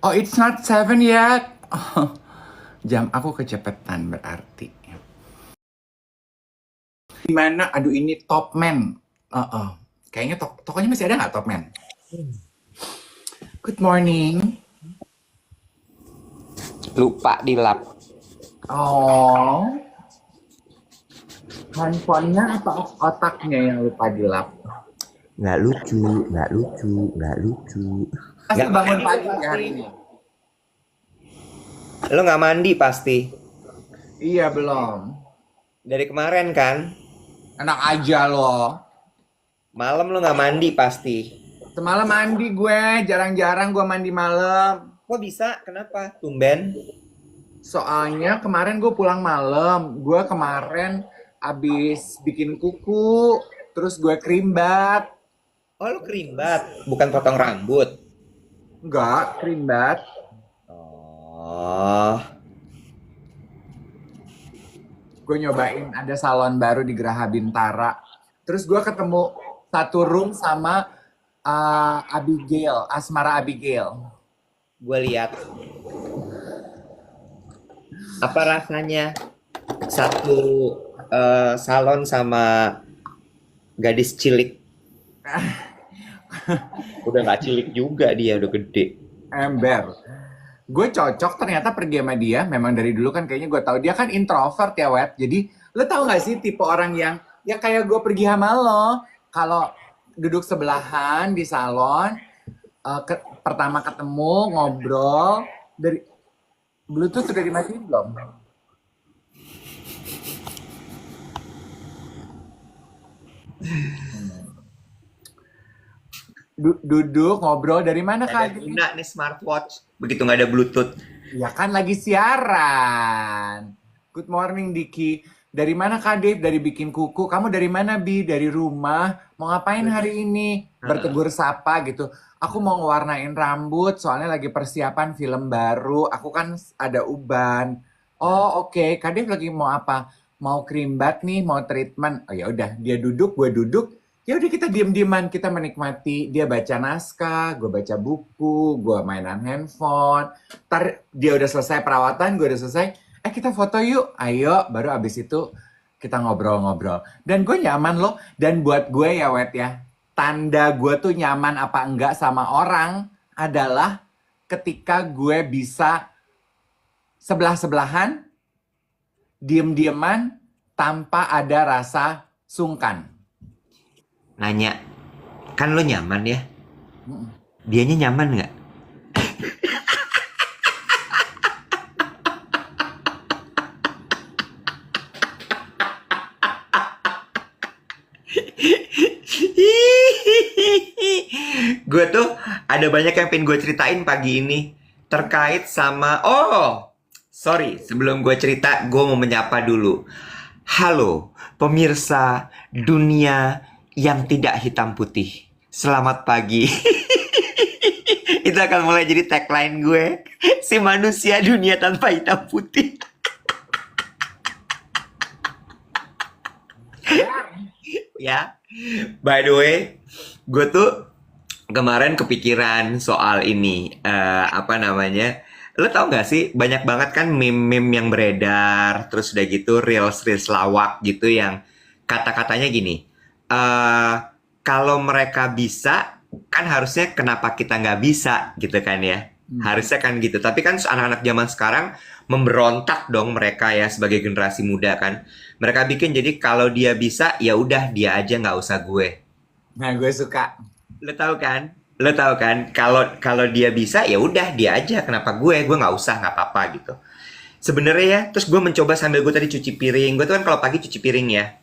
Oh, it's not 7 yet. Oh, jam aku kecepatan berarti. Gimana? Aduh, ini Top Man. Kayaknya tokonya masih ada nggak Top Man? Good morning. Lupa di lap. Oh, handphonenya apa otaknya yang lupa dilap? Nggak lucu, nggak lucu, nggak lucu. Masih Nggak bangun mandi pagi lo ya hari pasti. ini? Lo nggak mandi pasti. Iya, belum. Dari kemarin kan. Enak aja loh. Malam lo nggak mandi pasti. Semalam mandi gue, jarang-jarang gue mandi malam. Kok bisa? Kenapa? Tumben. Soalnya kemarin gue pulang malam. Gue kemarin abis bikin kuku, terus gue krimbat. Oh, lo kerimbat, bukan potong rambut. Enggak, krimbat. Oh, Gue nyobain ada salon baru di Geraha Bintara. Terus gue ketemu satu room sama Abigail, Asmara Abigail. gue lihat. Apa rasanya satu salon sama gadis cilik? Udah nggak cilik juga, dia udah gede. Ember. Gue cocok ternyata pergi sama dia. Memang dari dulu kan kayaknya gue tahu dia kan introvert ya, Wet. Jadi lo tau gak sih tipe orang yang ya kayak gue pergi sama lo. Kalau duduk sebelahan di salon, pertama ketemu ngobrol dari Bluetooth sudah dimatiin belum? Duduk ngobrol dari mana Ada Kak? guna nih smartwatch. Begitu nggak ada Bluetooth. Ya kan lagi siaran. Good morning Diki. Dari mana Kak Dave? Dari bikin kuku. Kamu dari mana Bi? Dari rumah. Mau ngapain hari ini? Bertegur sapa gitu. Aku mau ngewarnain rambut soalnya lagi persiapan film baru. Aku kan ada uban. Oh oke. Kak Dave lagi mau apa? Mau krimbat nih, mau treatment. Oh ya udah, dia duduk, gue duduk. Ya udah kita diem-dieman, kita menikmati. Dia baca naskah, gue baca buku, gue mainan handphone. Ntar dia udah selesai perawatan, gue udah selesai. Kita foto yuk, ayo. Baru abis itu kita ngobrol-ngobrol. Dan gue nyaman loh. Dan buat gue ya Wet ya, tanda gue tuh nyaman apa enggak sama orang adalah ketika gue bisa sebelah-sebelahan, diem-dieman, tanpa ada rasa sungkan. Nanya, kan lo nyaman ya? Dianya nyaman nggak? Gue tuh ada banyak yang pengen gue ceritain pagi ini terkait sama. Oh, sorry, sebelum gue cerita, gue mau menyapa dulu. Halo, pemirsa dunia yang tidak hitam putih. Selamat pagi. Itu akan mulai jadi tagline gue. Si manusia dunia tanpa hitam putih. Ya, by the way, gue tuh kemarin kepikiran soal ini. Apa namanya? Lo tau gak sih, banyak banget kan meme-meme yang beredar, terus udah gitu reels-reels lawak gitu yang kata-katanya gini. eh Kalau mereka bisa, kan harusnya kenapa kita nggak bisa gitu kan ya? Harusnya kan gitu. Tapi kan anak-anak zaman sekarang memberontak dong mereka ya sebagai generasi muda kan. Mereka bikin jadi kalau dia bisa ya udah dia aja nggak usah gue. Nah gue suka. Lo tahu kan? Lo tahu kan? Kalau kalau dia bisa ya udah dia aja. Kenapa gue? Gue nggak usah nggak apa-apa gitu. Sebenarnya ya, terus gue mencoba sambil gue tadi cuci piring. Gue tuh kan kalau pagi cuci piring ya.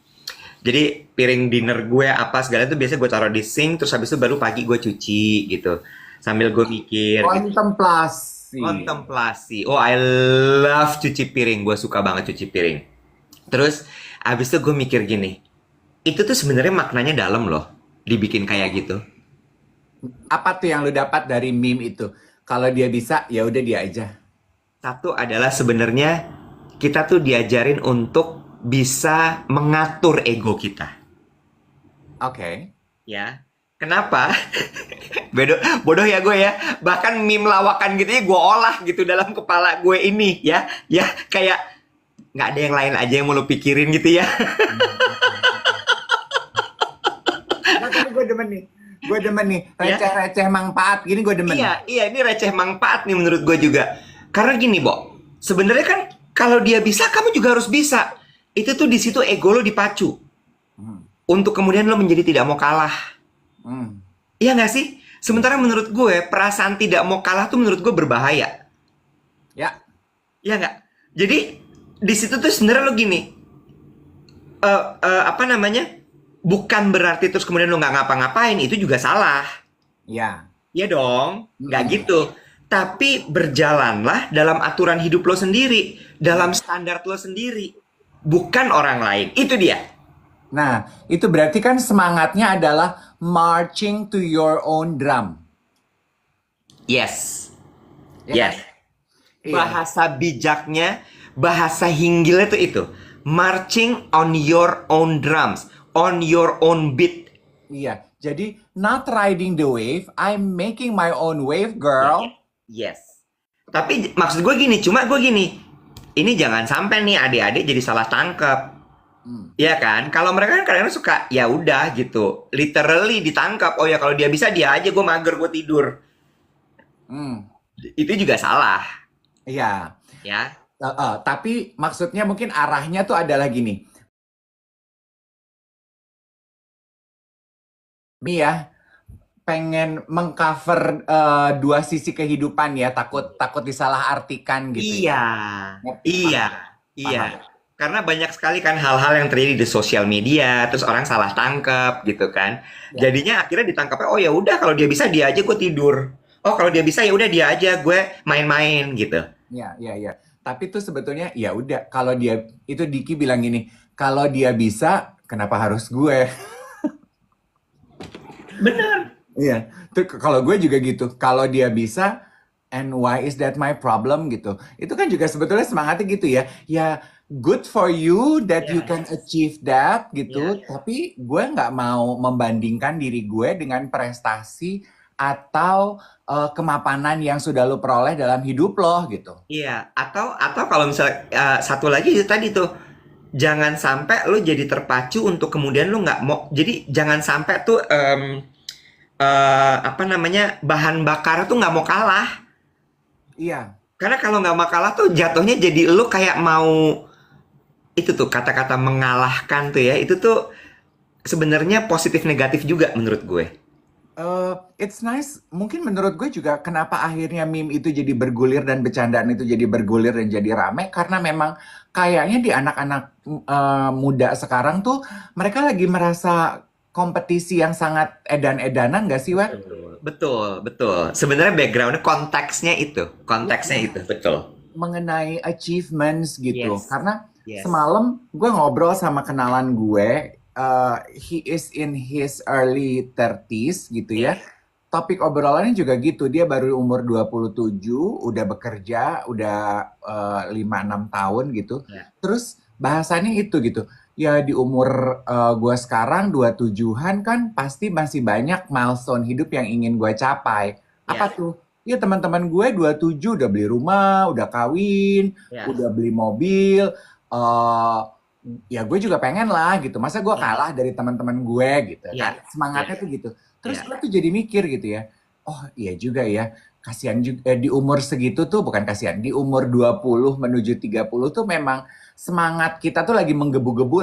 Jadi piring dinner gue apa segala itu biasanya gue taruh di sink. Terus habis itu baru pagi gue cuci gitu. Sambil gue mikir gitu. Kontemplasi. Kontemplasi. Oh, I love cuci piring. Gue suka banget cuci piring. Terus habis itu gue mikir gini. Itu tuh sebenarnya maknanya dalam loh. Dibikin kayak gitu. Apa tuh yang lu dapat dari meme itu? Kalau dia bisa, ya udah dia aja. Satu adalah sebenarnya kita tuh diajarin untuk bisa mengatur ego kita. Oke. Ya. Kenapa? Bodoh ya gue ya. Bahkan meme lawakan gitu ya gue olah gitu dalam kepala gue ini ya. Ya kayak nggak ada yang lain aja yang mau lu pikirin gitu ya. Nah, tapi gue demen nih. Gue demen nih. Ya. Receh-receh manfaat. Gini gue demen. Iya, ini receh manfaat nih menurut gue juga. Karena gini, Bo. Sebenarnya kan kalau dia bisa, kamu juga harus bisa. Itu tuh di situ ego lo dipacu. Hmm. Untuk kemudian lo menjadi tidak mau kalah. Hmm. Iya nggak sih? Sementara menurut gue, perasaan tidak mau kalah tuh menurut gue berbahaya. Ya. Iya nggak? Jadi, di situ tuh sebenarnya lo gini. Apa namanya? Bukan berarti terus kemudian lo nggak ngapa-ngapain. Itu juga salah. Ya. Iya dong, nggak Mm-mm. gitu. Tapi berjalanlah dalam aturan hidup lo sendiri, dalam standar lo sendiri, bukan orang lain. Itu dia. Nah, itu berarti kan semangatnya adalah marching to your own drum. Yes, Ya kan? yes. Iya. Bahasa bijaknya, bahasa hinggilnya tuh itu. Marching on your own drums, on your own beat. Iya. Jadi, not riding the wave, I'm making my own wave, girl. Yes. Tapi maksud gue gini, cuma gue gini. Ini jangan sampai nih adik-adik jadi salah tangkap. Hmm. Iya kan? Kalau mereka kan kadang-kadang suka ya udah gitu, literally ditangkap. Oh ya kalau dia bisa dia aja, gue mager, gue tidur. Hmm. Itu juga salah, Iya. ya. Tapi maksudnya mungkin arahnya tuh adalah gini. Mi ya, pengen mengcover dua sisi kehidupan ya, takut takut disalahartikan gitu ya. Iya, Ngerti, iya, paham, iya. paham. Karena banyak sekali kan hal-hal yang terjadi di sosial media, terus orang salah tangkap gitu kan. Ya, Jadinya akhirnya ditangkapnya, oh ya udah kalau dia bisa dia aja gue tidur. Oh kalau dia bisa ya udah dia aja gue main-main gitu. ya. Tapi tuh sebetulnya ya udah kalau dia itu Diki bilang gini, kalau dia bisa, kenapa harus gue? Bener. Iya, tuh kalau gue juga gitu. Kalau dia bisa, and why is that my problem gitu. Itu kan juga sebetulnya semangatnya gitu ya. Ya, good for you that you Iya, can achieve that iya. gitu. Tapi gue nggak mau membandingkan diri gue dengan prestasi atau kemapanan yang sudah lo peroleh dalam hidup lo gitu. Iya, atau kalau misalnya satu lagi itu tadi tuh jangan sampai lu jadi terpacu untuk kemudian lu nggak mau. Jadi jangan sampai tuh apa namanya bahan bakar tuh nggak mau kalah. Iya, Karena kalau nggak mau kalah tuh jatuhnya jadi lu kayak mau itu tuh kata-kata mengalahkan tuh ya itu tuh sebenarnya positif negatif juga menurut gue. it's nice. Mungkin menurut gue juga kenapa akhirnya meme itu jadi bergulir dan bercandaan itu jadi bergulir dan jadi rame karena memang kayaknya di anak-anak muda sekarang tuh mereka lagi merasa kompetisi yang sangat edan-edanan gak sih, Wak? Betul, betul, betul. Sebenarnya backgroundnya konteksnya itu betul. Mengenai achievements gitu. Yes, Karena yes. semalam gue ngobrol sama kenalan gue, he is in his early 30s gitu ya. Yes. Topik obrolannya juga gitu, dia baru umur 27, udah bekerja, udah 5-6 tahun gitu. Ya, Terus bahasannya itu gitu. Ya di umur gue sekarang 27-an kan pasti masih banyak milestone hidup yang ingin gue capai. Apa ya, tuh? Ya teman-teman gue 27 udah beli rumah, udah kawin, ya, udah beli mobil. eh Ya gue juga pengen lah gitu. Masa gue ya, kalah dari teman-teman gue gitu kan. ya, Semangatnya ya, tuh gitu. Terus ya. gue tuh jadi mikir gitu ya. Oh iya juga ya. Kasihan juga di umur segitu tuh bukan kasihan. Di umur 20 menuju 30 tuh memang semangat kita tuh lagi menggebu-gebu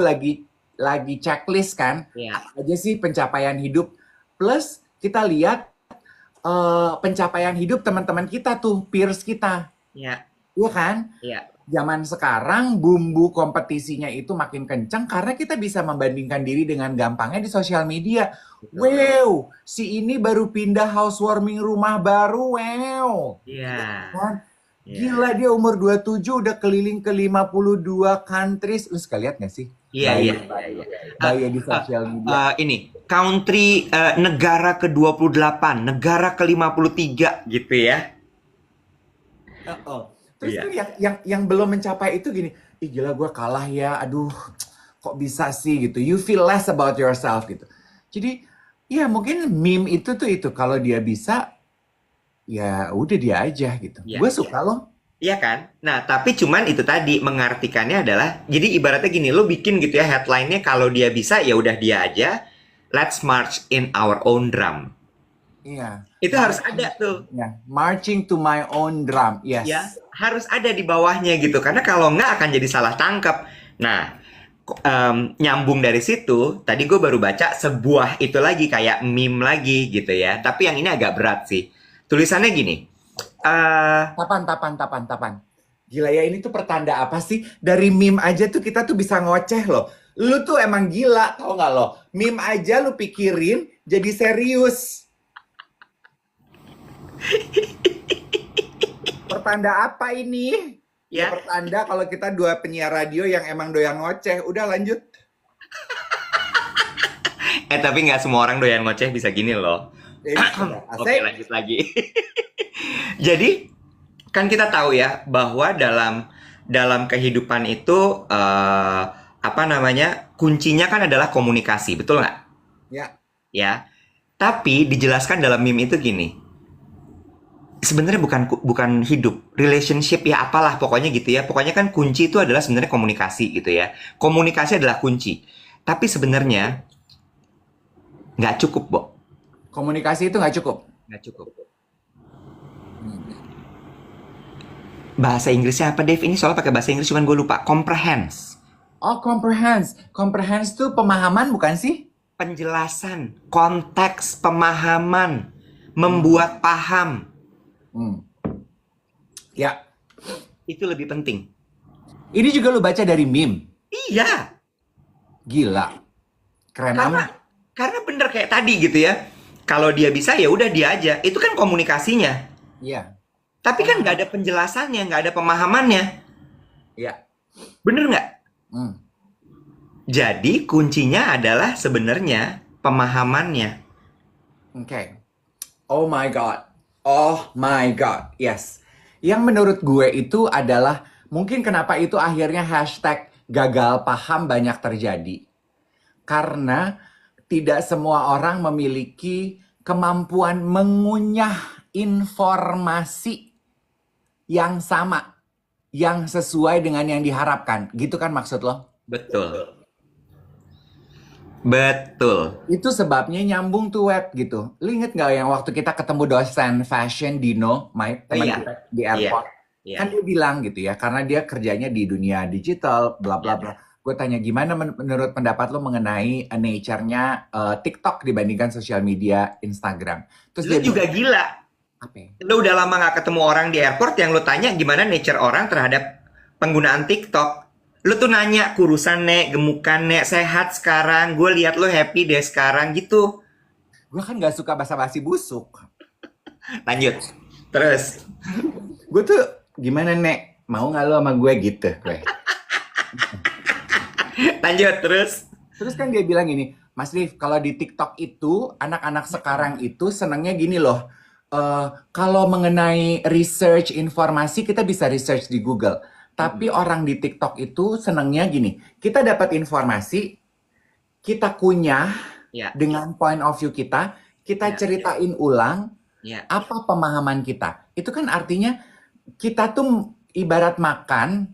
lagi checklist kan. Ya, Apa aja sih pencapaian hidup. Plus kita lihat pencapaian hidup teman-teman kita tuh, peers kita. ya, Iya kan? ya. Zaman sekarang bumbu kompetisinya itu makin kencang karena kita bisa membandingkan diri dengan gampangnya di sosial media. Betul. Wow, si ini baru pindah housewarming rumah baru. Wow. Gitu Iya, kan? iya. Gila dia umur 27 udah keliling ke 52 countries. Lu suka lihat gak sih? Iya, iya, iya, iya. Ah, Bio di ah, sosial media. ini country negara ke-28, negara ke-53 gitu ya. Oh. Terus Iya. tuh yang belum mencapai itu gini, ih gila gue kalah ya, aduh kok bisa sih gitu. You feel less about yourself gitu. Jadi Ya mungkin meme itu kalau dia bisa, ya udah dia aja gitu. Ya, Gue suka loh. iya kan? Nah, tapi cuman itu tadi mengartikannya adalah, jadi ibaratnya gini, lo bikin gitu ya headline-nya kalau dia bisa ya udah dia aja. Let's march in our own drum. Iya, Itu harus marching, ada tuh. ya, marching to my own drum. Ya, Yes. harus ada di bawahnya gitu. Karena kalau nggak akan jadi salah tangkap. Nah, nyambung dari situ, tadi gue baru baca sebuah itu lagi kayak meme lagi gitu ya. Tapi yang ini agak berat sih. Tulisannya gini. eh Tapan, tapan, tapan, tapan. Gila ya, ini tuh pertanda apa sih? Dari meme aja tuh kita tuh bisa ngoceh loh. Lu tuh emang gila, tau nggak lo? Meme aja lu pikirin jadi serius. Pertanda apa ini? Ya ya, pertanda kalau kita dua penyiar radio yang emang doyan ngoceh. Udah lanjut. tapi nggak semua orang doyan ngoceh bisa gini loh. Oke, Asik. lanjut lagi. Jadi, kan kita tahu ya bahwa dalam dalam kehidupan itu apa namanya? Kuncinya kan adalah komunikasi, betul nggak? Ya, Ya. Tapi dijelaskan dalam meme itu gini. Sebenarnya bukan hidup, relationship ya apalah pokoknya gitu ya. Pokoknya kan kunci itu adalah sebenarnya komunikasi gitu ya. Komunikasi adalah kunci. Tapi sebenarnya nggak cukup, Bo. komunikasi itu nggak cukup. Nggak cukup. Hmm. Bahasa Inggrisnya apa, Dave? Ini soalnya pakai bahasa Inggris cuman gue lupa. Comprehends. Oh, comprehends. Comprehends tuh pemahaman bukan sih? Penjelasan, konteks, pemahaman, Hmm. membuat paham. Hmm. Ya, Itu lebih penting. ini juga lu baca dari meme. Iya, Gila, keren karena amat. karena bener kayak tadi gitu ya. Kalau dia bisa ya udah dia aja. Itu kan komunikasinya. Iya, Tapi kan nggak pemahaman. ada penjelasannya, nggak ada pemahamannya. Iya. Bener nggak? Hmm. Jadi kuncinya adalah sebenarnya pemahamannya. Oke. Oh my God. Oh my God. Yes. Yang menurut gue itu adalah mungkin kenapa itu akhirnya hashtag gagal paham banyak terjadi. Karena tidak semua orang memiliki kemampuan mengunyah informasi yang sama, yang sesuai dengan yang diharapkan. Gitu kan maksud lo? Betul. Betul. Itu sebabnya nyambung tuh web gitu. Lu inget nggak yang waktu kita ketemu dosen fashion Dino, Oh teman iya, kita di iya, airport. iya. Kan dia bilang gitu ya, karena dia kerjanya di dunia digital, bla bla Iya. bla. Gue tanya gimana menurut pendapat lo mengenai nature-nya TikTok dibandingkan sosial media Instagram. Terus Lu dia juga bilang, gila. apa ya? Lu udah lama nggak ketemu orang di airport yang lu tanya gimana nature orang terhadap penggunaan TikTok. Lu tuh nanya kurusan nek, gemukan nek, sehat sekarang. Gue lihat lu happy deh sekarang gitu. Gue kan gak suka basa-basi busuk. Lanjut. Terus. Gue tuh gimana nek? Mau nggak lo sama gue gitu? Gue. Lanjut terus. Terus kan dia bilang gini, Mas Rif, kalau di TikTok itu, anak-anak sekarang itu senangnya gini loh. Kalau mengenai research informasi, kita bisa research di Google. Tapi orang di TikTok itu senangnya gini, kita dapat informasi, kita kunyah Ya, dengan point of view kita ya, ceritain ulang ya, apa pemahaman kita. Itu kan artinya kita tuh ibarat makan,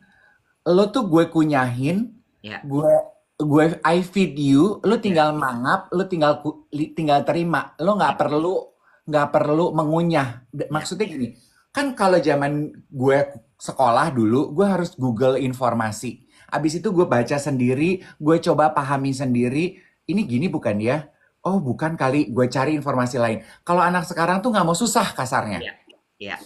lo tuh gue kunyahin, ya, gue I feed you, lo ya, tinggal mangap, lo tinggal terima, lo nggak perlu mengunyah. ya, Maksudnya gini, kan kalau zaman gue sekolah dulu, gue harus Google informasi. Abis itu gue baca sendiri, gue coba pahami sendiri. Ini gini bukan ya? Oh bukan kali, gue cari informasi lain. Kalau anak sekarang tuh nggak mau susah kasarnya. ya, ya.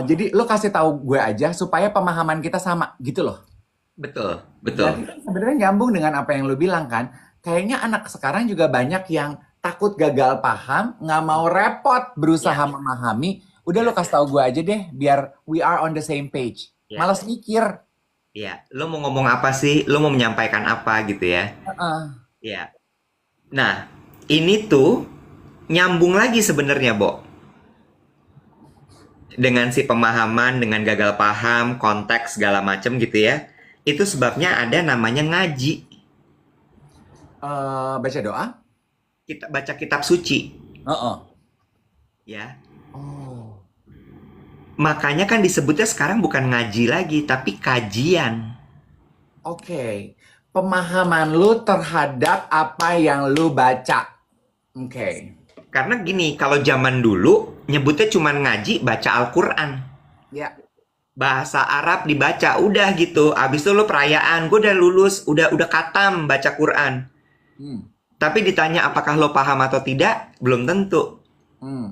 Jadi lo kasih tahu gue aja supaya pemahaman kita sama gitu loh. Betul, Berarti betul. kan sebenarnya nyambung dengan apa yang lo bilang kan. Kayaknya anak sekarang juga banyak yang takut gagal paham, nggak mau repot berusaha Ya, memahami. Udah lo ya, kasih tahu gue aja deh, biar we are on the same page. ya, Malas mikir. ya. Lo mau ngomong apa sih? Lo mau menyampaikan apa gitu ya? Heeh. Ya. Nah, ini tuh nyambung lagi sebenarnya, Bo. Dengan si pemahaman, dengan gagal paham, konteks segala macem gitu ya. Itu sebabnya ada namanya ngaji. Baca doa. kita baca kitab suci, Heeh. ya. Oh, Makanya kan disebutnya sekarang bukan ngaji lagi, tapi kajian. oke. Pemahaman lu terhadap apa yang lu baca. Oke. Karena gini, kalau zaman dulu nyebutnya cuma ngaji, baca Al-Quran. Ya. Bahasa Arab dibaca, udah gitu. Abis itu lu perayaan, gue udah lulus, udah katam baca Quran. Hmm. Tapi ditanya apakah lo paham atau tidak, belum tentu.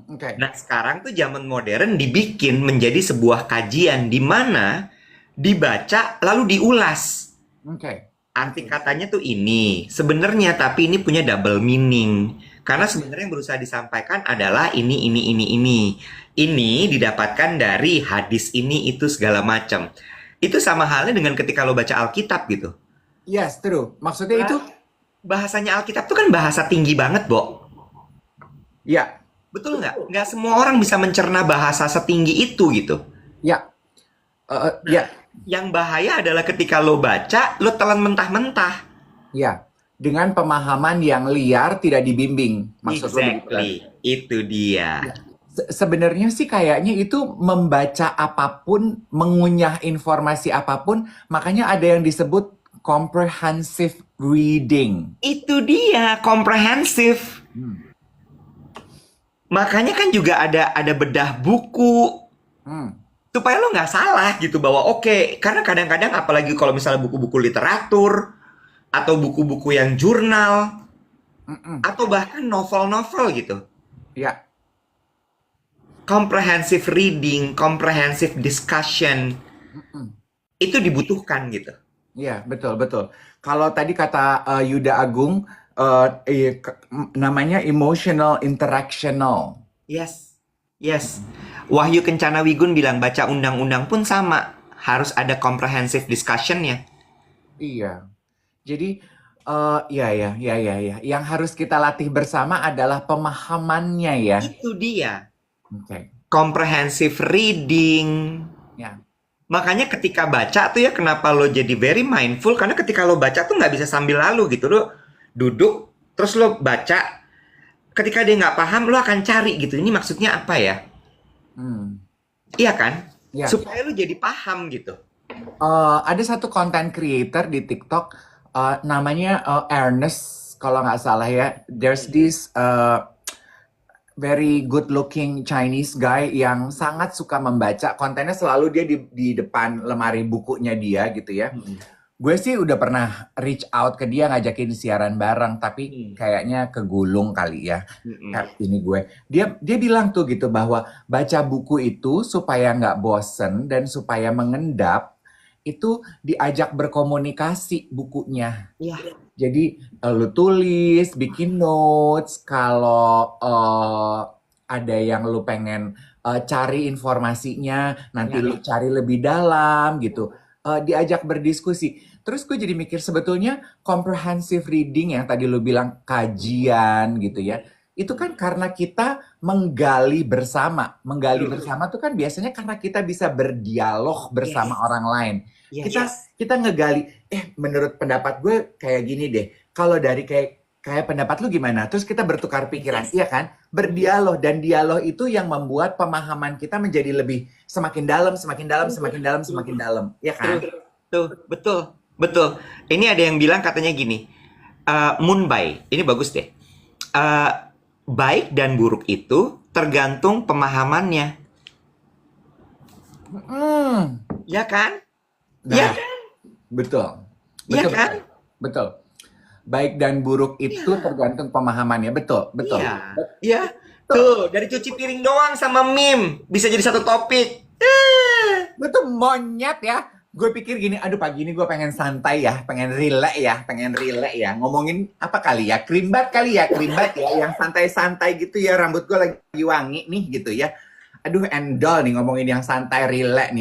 Oke. Nah, sekarang tuh zaman modern dibikin menjadi sebuah kajian di mana dibaca lalu diulas. Oke. Arti katanya tuh ini, sebenarnya tapi ini punya double meaning. Karena sebenarnya yang berusaha disampaikan adalah ini. Ini didapatkan dari hadis ini, itu segala macam. Itu sama halnya dengan ketika lo baca Alkitab gitu. Yes, true. Maksudnya itu, Bahasanya Alkitab tuh kan bahasa tinggi banget, Bo. ya, Betul nggak? Nggak semua orang bisa mencerna bahasa setinggi itu gitu. ya, ya, Yang bahaya adalah ketika lo baca, lo telan mentah-mentah. ya. Dengan pemahaman yang liar tidak dibimbing. Maksud lu begitu kan? Exactly, itu dia. Sebenarnya sih kayaknya itu membaca apapun, mengunyah informasi apapun, makanya ada yang disebut comprehensive reading. Itu dia, komprehensif. Hmm. Makanya kan juga ada bedah buku Hmm. supaya lo nggak salah gitu bahwa oke, karena kadang-kadang apalagi kalau misalnya buku-buku literatur atau buku-buku yang jurnal Mm-mm. atau bahkan novel-novel gitu. Ya, Comprehensive reading, comprehensive discussion mm-mm. itu dibutuhkan gitu. Ya, betul, betul. Kalau tadi kata Yuda Agung, namanya emotional interactional. Yes, yes. Wahyu Kencana Wigun bilang baca undang-undang pun sama, harus ada comprehensive discussion-nya. Iya. Jadi, ya. Yang harus kita latih bersama adalah pemahamannya ya. Itu dia, Oke. comprehensive reading. Ya. Makanya ketika baca tuh ya kenapa lo jadi very mindful, karena ketika lo baca tuh nggak bisa sambil lalu gitu. Lo duduk, terus lo baca, ketika dia nggak paham, lo akan cari gitu, ini maksudnya apa ya? Hmm. Iya kan? Ya. Supaya lo jadi paham gitu. Ada satu content creator di TikTok, namanya Ernest, kalau nggak salah ya. There's this very good looking Chinese guy yang sangat suka membaca. Kontennya selalu dia di depan lemari bukunya dia gitu ya. Gue sih udah pernah reach out ke dia ngajakin siaran bareng, tapi kayaknya kegulung kali ya. Ini gue. Dia bilang tuh gitu bahwa baca buku itu supaya nggak bosen dan supaya mengendap, itu diajak berkomunikasi bukunya. Iya. Jadi lu tulis, bikin notes, kalau ada yang lu pengen cari informasinya, nanti lu cari lebih dalam gitu. Diajak berdiskusi. Terus gue jadi mikir sebetulnya comprehensive reading yang tadi lu bilang kajian gitu ya. Itu kan karena kita menggali bersama. Menggali bersama tuh kan biasanya karena kita bisa berdialog bersama orang lain. Kita ngegali, menurut pendapat gue kayak gini deh. Kalau dari kayak pendapat lu gimana? Terus kita bertukar pikiran, iya kan? Berdialog, dan dialog itu yang membuat pemahaman kita menjadi lebih semakin dalam, ya kan? Tuh, betul. Ini ada yang bilang katanya gini, Moonbai, ini bagus deh. Baik dan buruk itu tergantung pemahamannya. Ya kan? Nah, Ya kan? betul. Ya kan? Betul. Baik dan buruk itu tergantung pemahamannya. Betul. Iya. Tuh, dari cuci piring doang sama meme bisa jadi satu topik. Betul, monyet ya. Gue pikir gini, aduh pagi ini gue pengen santai ya, pengen relax ya. Ngomongin apa kali ya? Krimbat ya, yang santai-santai gitu ya. Rambut gue lagi wangi nih gitu ya. Aduh, endol nih ngomongin yang santai, relax.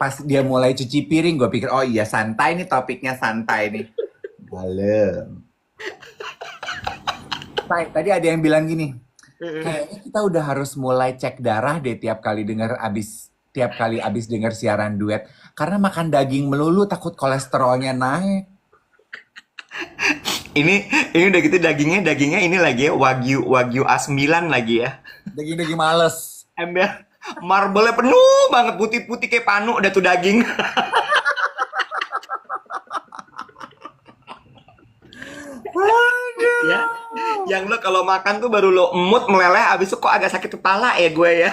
Pas dia mulai cuci piring, gue pikir, oh iya santai nih, topiknya santai nih. Dalam. Baik, tadi ada yang bilang gini, kayaknya kita udah harus mulai cek darah deh tiap kali abis denger siaran duet. Karena makan daging melulu takut kolesterolnya naik. Ini udah gitu dagingnya ini lagi ya, Wagyu A9 lagi ya. Daging-daging males. Ember marble penuh banget putih-putih kayak panu udah tuh daging. Ya. Yang lo kalau makan tuh baru lo emut meleleh abis itu kok agak sakit kepala ya gue ya.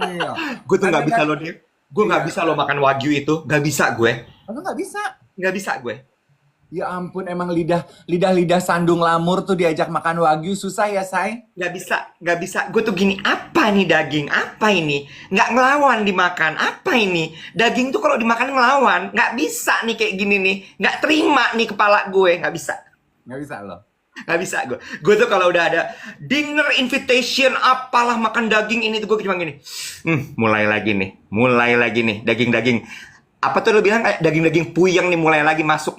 Iya. Gue tuh Karena nggak bisa kan- lo dia. Gue nggak Iya. bisa lo makan Wagyu itu, nggak bisa gue. Aku nggak bisa. Nggak bisa gue. Ya ampun, emang lidah sandung lamur tuh diajak makan wagyu susah ya, Say? Nggak bisa. Gue tuh gini, apa nih daging? Apa ini? Nggak ngelawan dimakan. Apa ini? Daging tuh kalau dimakan ngelawan. Nggak bisa nih kayak gini nih. Nggak terima nih kepala gue. Nggak bisa. Nggak bisa loh. Nggak bisa gue. Gue tuh kalau udah ada dinner invitation apalah makan daging ini tuh gue cuma gini. Mulai lagi nih. Daging-daging. Apa tuh lo bilang kayak daging-daging puyeng nih mulai lagi masuk.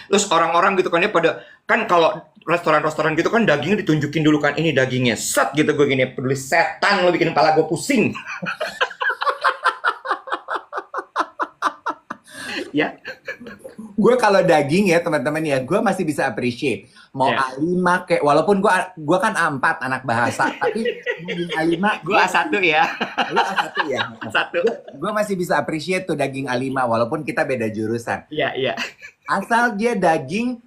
Terus orang-orang gitu kan ya pada kan kalau restoran-restoran gitu kan dagingnya ditunjukin dulu kan ini dagingnya set gitu gue gini peduli setan lo bikin kepala gue pusing. Ya. Gue kalau daging ya teman-teman ya, gue masih bisa appreciate. Mau Ya. A5 kayak, walaupun gue kan A4 anak bahasa, tapi daging A5, Gue A1 ya. lu A1 ya. A1. Gue masih bisa appreciate tuh daging A5 walaupun kita beda jurusan. Iya, iya. Asal dia daging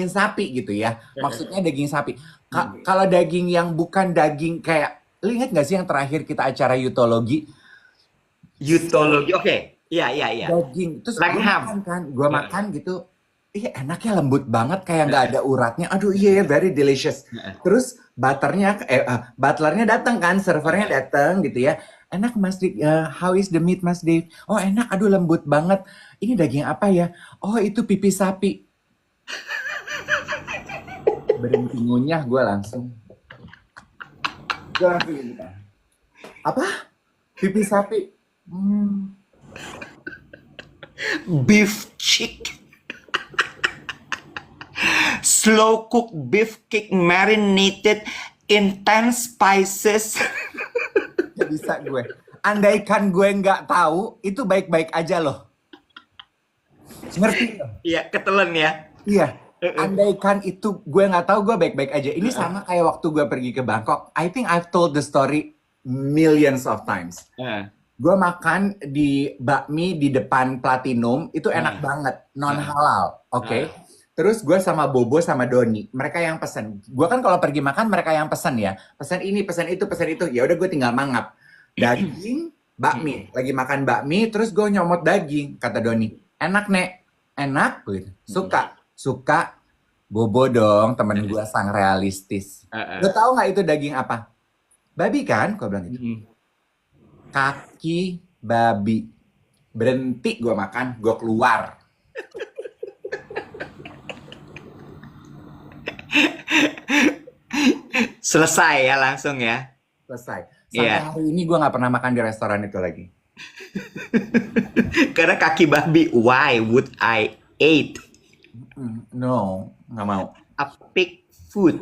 sapi gitu ya. Maksudnya daging sapi. Kalau daging yang bukan daging kayak, lu inget gak sih yang terakhir kita acara yutologi? Yutologi. Oke. Iya. Daging terus Like gue ham. makan kan, gue makan gitu, iya enaknya lembut banget kayak nggak ada uratnya, aduh iya very delicious. Terus butlernya datang kan, servernya datang gitu ya, enak Mas Dik, how is the meat Mas Dik? Oh enak, aduh lembut banget, ini daging apa ya? Oh itu pipi sapi. Berhenti ngunyah gue langsung gitu kan. Apa? Pipi sapi? Beef chick. Slow cooked beef cake marinated in 10 spices. Gak bisa gue. Andaikan gue nggak tahu, itu baik-baik aja loh. Ngerti? Iya, ketelen ya. Iya. Andaikan itu gue nggak tahu, gue baik-baik aja. Ini sama kayak waktu gue pergi ke Bangkok. I think I've told the story millions of times. Gue makan di bakmi di depan Platinum, itu enak banget, non halal, oke? Terus gue sama Bobo sama Doni, mereka yang pesen. Gue kan kalau pergi makan mereka yang pesen ya, pesen ini, pesen itu. Ya udah gue tinggal mangap. Daging, bakmi, lagi makan bakmi, terus gue nyomot daging, kata Doni. Enak Nek, enak, gitu. Suka. Bobo dong, temen gue sang realistis. Lo tau nggak itu daging apa? Babi kan? Gue bilang gitu. Kaki babi. Berhenti gue makan, gue keluar. Selesai ya langsung ya. Selesai. Sampai hari ini gue nggak pernah makan di restoran itu lagi. Karena kaki babi, why would I eat No, nggak mau. a pig food?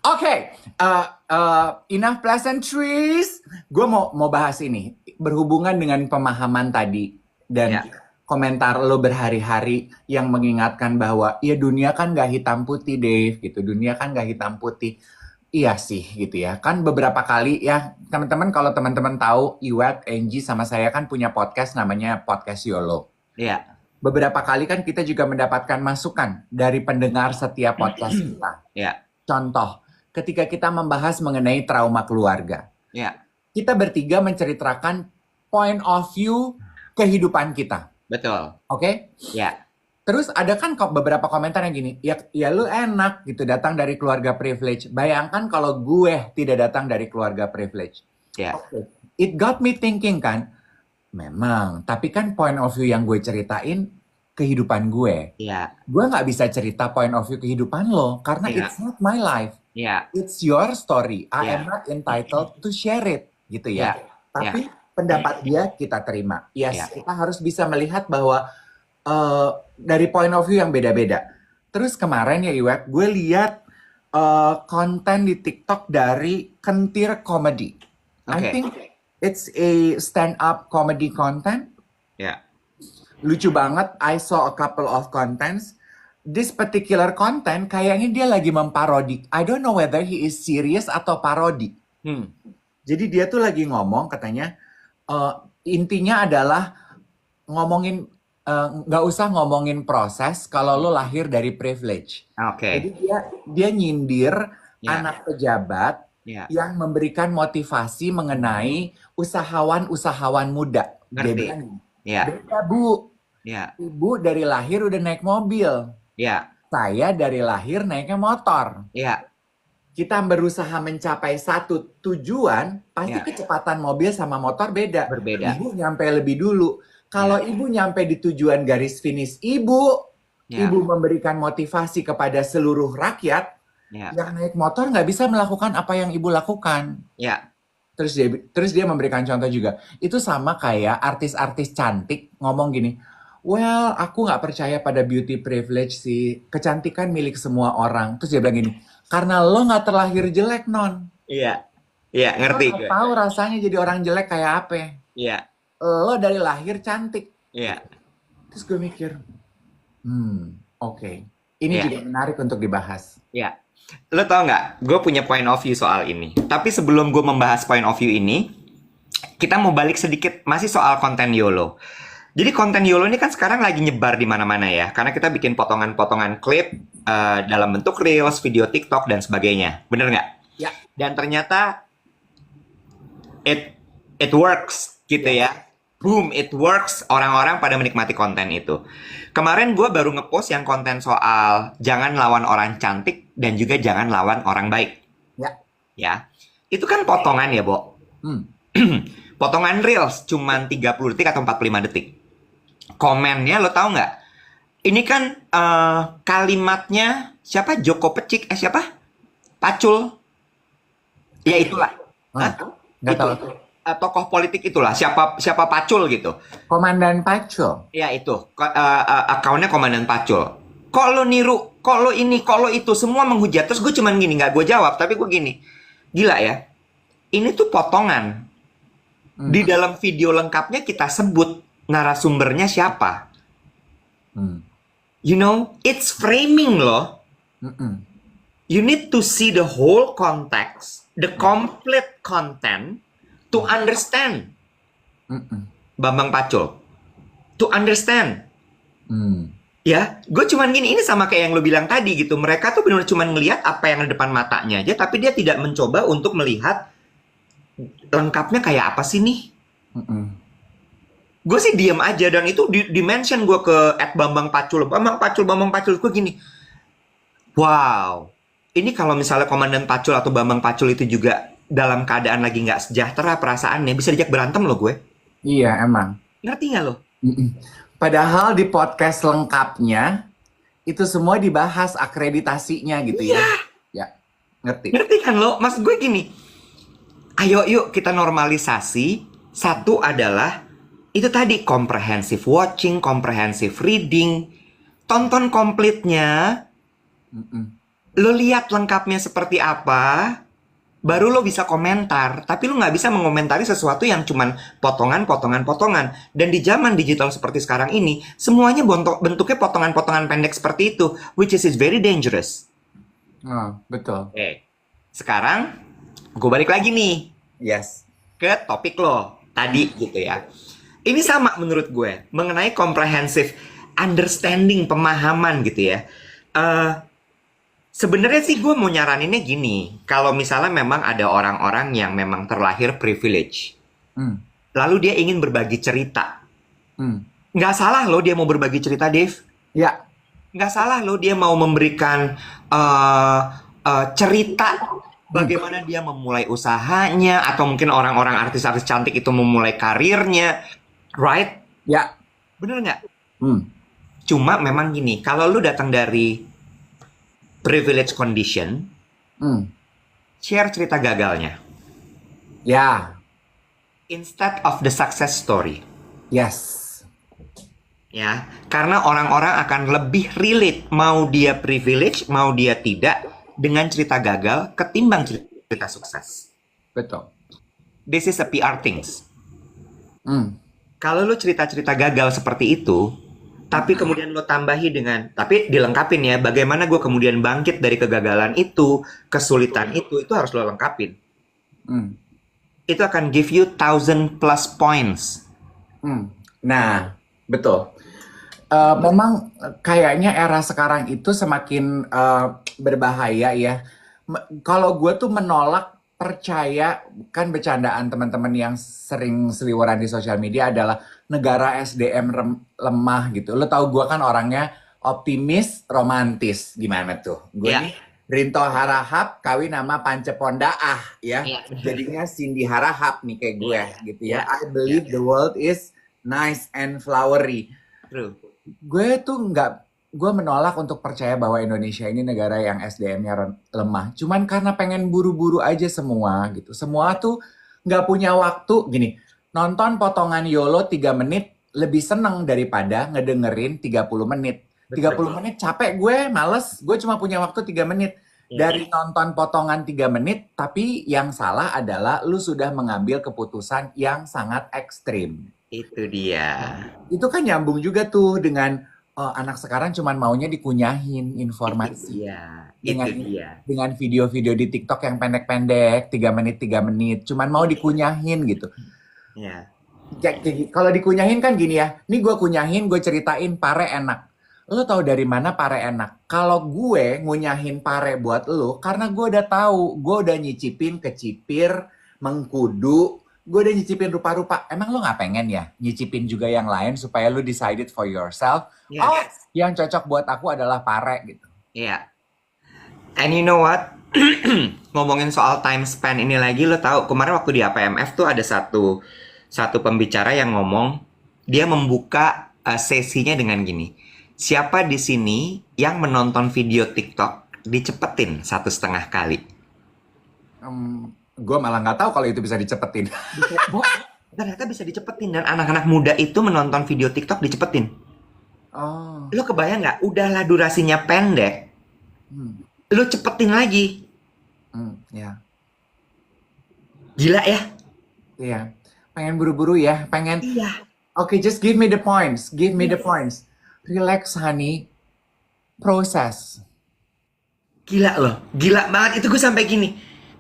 Oke, enough pleasantries. Gue mau bahas ini berhubungan dengan pemahaman tadi dan komentar lo berhari-hari yang mengingatkan bahwa ya dunia kan gak hitam putih, Dave, gitu. Dunia kan gak hitam putih. Iya sih, gitu ya. Kan beberapa kali ya, teman-teman kalau teman-teman tahu, Iwet, Angie sama saya kan punya podcast namanya Podcast YOLO. Iya. Beberapa kali kan kita juga mendapatkan masukan dari pendengar setiap podcast kita. Iya. Contoh, ketika kita membahas mengenai trauma keluarga. Iya. Kita bertiga menceritakan point of view kehidupan kita. Betul. Oke? Iya. Terus ada kan beberapa komentar yang gini, ya lu enak gitu datang dari keluarga privilege. Bayangkan kalau gue tidak datang dari keluarga privilege. Iya. Oke. It got me thinking kan, memang, tapi kan point of view yang gue ceritain kehidupan gue. Iya. Gue nggak bisa cerita point of view kehidupan lo, karena it's not my life. Iya. It's your story. I Yeah. am not entitled to share it, gitu ya. Yeah. Tapi pendapat dia kita terima. Yes, Yeah. kita harus bisa melihat bahwa dari point of view yang beda-beda. Terus kemarin ya Iwet, gue lihat konten di TikTok dari Kentir Comedy. I Oke. think it's a stand-up comedy content. Iya. Lucu banget. I saw a couple of contents. this particular content kayaknya dia lagi memparodi. I don't know whether he is serious atau parodi. Jadi dia tuh lagi ngomong katanya intinya adalah ngomongin nggak usah ngomongin proses kalau lo lahir dari privilege. Oke. Jadi dia nyindir Ya. anak pejabat Ya. yang memberikan motivasi mengenai usahawan-usahawan muda. Dia Ngerti. bilang, Ya. beda Bu, Ya. Ibu dari lahir udah naik mobil. Ya. Saya dari lahir naiknya motor. Ya. Kita berusaha mencapai satu tujuan, pasti Ya. kecepatan mobil sama motor beda. Berbeda. Ibu nyampe lebih dulu. Kalau ibu nyampe di tujuan garis finish ibu, Ya. ibu memberikan motivasi kepada seluruh rakyat, Ya. yang naik motor nggak bisa melakukan apa yang ibu lakukan. Ya. Terus dia memberikan contoh juga. Itu sama kayak artis-artis cantik ngomong gini, well, aku nggak percaya pada beauty privilege sih. Kecantikan milik semua orang. Terus dia bilang gini, karena lo nggak terlahir jelek, Non. Iya. Iya, Lo ngerti nggak gue. tahu rasanya jadi orang jelek kayak apa. Iya. Lo dari lahir cantik. Iya. Terus gue mikir, oke. Ini Iya. juga menarik untuk dibahas. Iya. Lo tau nggak? Gue punya point of view soal ini. Tapi sebelum gue membahas point of view ini, kita mau balik sedikit masih soal konten YOLO. Jadi konten YOLO ini kan sekarang lagi nyebar di mana-mana ya, karena kita bikin potongan-potongan klip dalam bentuk reels, video TikTok dan sebagainya. Bener nggak? Ya. Dan ternyata it works gitu ya. Boom, it works. Orang-orang pada menikmati konten itu. Kemarin gue baru ngepost yang konten soal jangan lawan orang cantik dan juga jangan lawan orang baik. Ya. Ya. Itu kan potongan ya, Bo. Potongan reels cuman 30 detik atau 45 detik. Komennya lo tahu nggak? Ini kan kalimatnya siapa? Joko Pecik, siapa? Pacul. Ya itulah. Nggak Itu. tahu. Tokoh politik itulah. Siapa Pacul gitu. Komandan Pacul. Ya itu. Akunnya Komandan Pacul. Kok lo niru? Kok lo ini? Kok lo itu? Semua menghujat. Terus gue cuman gini, nggak gue jawab. Tapi gue gini. Gila ya. Ini tuh potongan. Di dalam video lengkapnya kita sebut narasumbernya siapa. You know, it's framing loh. You need to see the whole context, the complete content to understand. Bambang Pacul. To understand. Ya, gue cuman gini, ini sama kayak yang lo bilang tadi gitu. Mereka tuh benar-benar cuman ngelihat apa yang ada depan matanya aja, tapi dia tidak mencoba untuk melihat lengkapnya kayak apa sih nih. Gue sih diem aja, dan itu di-mention gue ke @Bambang Pacul. Bambang Pacul. Gue gini, wow. Ini kalau misalnya Komandan Pacul atau Bambang Pacul itu juga dalam keadaan lagi nggak sejahtera perasaannya, bisa diajak berantem loh gue. Iya, emang. Ngerti nggak lo? Padahal di podcast lengkapnya, itu semua dibahas akreditasinya gitu ya. Ya, ngerti. Ngerti kan lo? Maksud gue gini, ayo yuk kita normalisasi. Satu adalah itu tadi, comprehensive watching, comprehensive reading. Tonton komplitnya. Lo lihat lengkapnya seperti apa, baru lo bisa komentar. Tapi lo nggak bisa mengomentari sesuatu yang cuman potongan. Dan di zaman digital seperti sekarang ini, semuanya bentuknya potongan-potongan pendek seperti itu, which is very dangerous. Betul. Oke. Sekarang, gue balik lagi nih Yes. ke topik lo tadi gitu ya. Ini sama menurut gue, mengenai comprehensive understanding, pemahaman gitu ya. Sebenarnya sih gue mau nyaraninnya gini, kalau misalnya memang ada orang-orang yang memang terlahir privilege, lalu dia ingin berbagi cerita, nggak salah loh dia mau berbagi cerita, Dave. Ya. Nggak salah loh dia mau memberikan cerita bagaimana dia memulai usahanya, atau mungkin orang-orang artis-artis cantik itu memulai karirnya, right? Ya. Bener nggak? Cuma memang gini, kalau lu datang dari privilege condition, share cerita gagalnya. Ya. Instead of the success story. Yes. Ya, karena orang-orang akan lebih relate, mau dia privilege, mau dia tidak, dengan cerita gagal ketimbang cerita sukses. Betul. This is a PR things. Kalau lu cerita-cerita gagal seperti itu, Tapi kemudian lo tambahi dengan, tapi dilengkapin ya, bagaimana gue kemudian bangkit dari kegagalan itu, kesulitan itu harus lo lengkapin. Hmm. Itu akan give you 1,000+ points. Nah, betul. Memang kayaknya era sekarang itu semakin berbahaya ya. Kalau gue tuh menolak percaya, kan bercandaan teman-teman yang sering seliweran di sosial media adalah negara SDM lemah gitu. Lo tau gue kan orangnya optimis, romantis. Gimana tuh? Gue Ya, nih Rinto Harahap kawin sama Pancepondaah ya. ya, Jadinya Cindy Harahap nih kayak gue gitu ya. ya, I ya, believe the world is nice and flowery. true. Gue tuh gue menolak untuk percaya bahwa Indonesia ini negara yang SDM-nya lemah. Cuman karena pengen buru-buru aja semua gitu. Semua tuh nggak punya waktu. Gini, nonton potongan YOLO 3 menit lebih seneng daripada ngedengerin 30 menit. 30 menit capek gue, males. Gue cuma punya waktu 3 menit. Ya, Dari nonton potongan 3 menit, tapi yang salah adalah lu sudah mengambil keputusan yang sangat ekstrim. itu dia. Itu kan nyambung juga tuh dengan anak sekarang cuman maunya dikunyahin Itu informasi dia. dengan Itu dia. dengan video-video di TikTok yang pendek-pendek 3 menit cuman mau dikunyahin gitu. Ya. Kalau dikunyahin kan gini ya, nih gue kunyahin, gue ceritain pare enak. Lo tahu dari mana pare enak? Kalau gue ngunyahin pare buat lo, karena gue udah tahu, gue udah nyicipin kecipir, mengkudu, gue udah nyicipin rupa-rupa. Emang lo nggak pengen ya nyicipin juga yang lain supaya lo decide it for yourself? Ya. Oh, yang cocok buat aku adalah pare gitu. Ya. And you know what? Ngomongin soal time span ini lagi, lo tahu kemarin waktu di APMF tuh ada satu pembicara yang ngomong, dia membuka sesinya dengan gini. Siapa di sini yang menonton video TikTok dicepetin 1,5 kali? Gue malah nggak tahu kalau itu bisa dicepetin. Ternyata bisa dicepetin, dan anak-anak muda itu menonton video TikTok dicepetin. Oh, Lo kebayang nggak? Udahlah durasinya pendek, lo cepetin lagi. ya, Gila ya? iya. Pengen buru-buru ya, pengen. Iya. Oke, just give me the points. Give me the points. Relax, honey. Proses. Gila loh, gila banget. Itu gue sampai gini,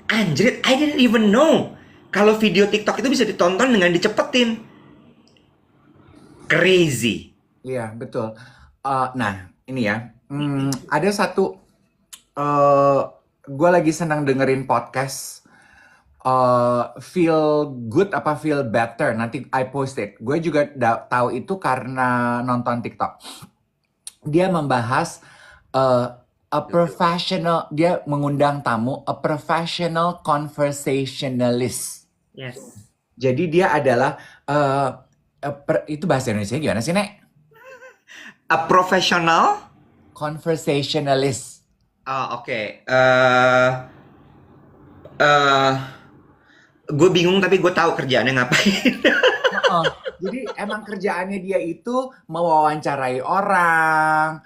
anjrit, I didn't even know kalau video TikTok itu bisa ditonton dengan dicepetin. Crazy. Iya, betul. Nah, ini ya. Ada satu. Gue lagi senang dengerin podcast. Feel good apa feel better? Nanti I post it. Gue juga tahu itu karena nonton TikTok. Dia membahas a professional. Dia mengundang tamu, a professional conversationalist. Yes. Jadi dia adalah itu bahasa Indonesia gimana sih, Nek? A professional? Conversationalist. Oh, oke. Gue bingung tapi gue tahu kerjaannya ngapain. Jadi emang kerjaannya dia itu mewawancarai orang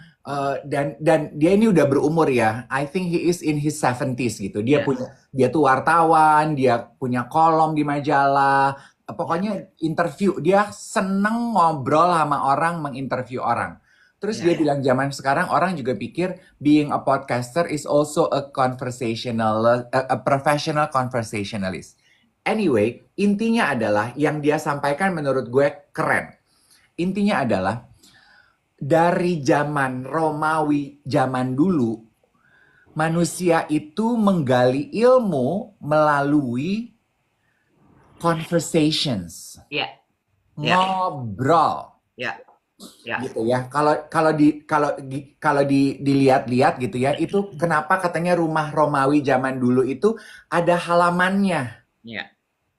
dan dia ini udah berumur ya. I think he is in his 70s gitu. Dia tuh wartawan, dia punya kolom di majalah. Pokoknya interview, dia seneng ngobrol sama orang, menginterview orang. Terus dia bilang zaman sekarang orang juga pikir being a podcaster is also a professional conversationalist. Anyway, intinya adalah yang dia sampaikan menurut gue keren. Intinya adalah dari zaman Romawi zaman dulu, manusia itu menggali ilmu melalui conversations. Ngobrol. Gitu ya. Kalau dilihat-lihat gitu ya, itu kenapa katanya rumah Romawi zaman dulu itu ada halamannya.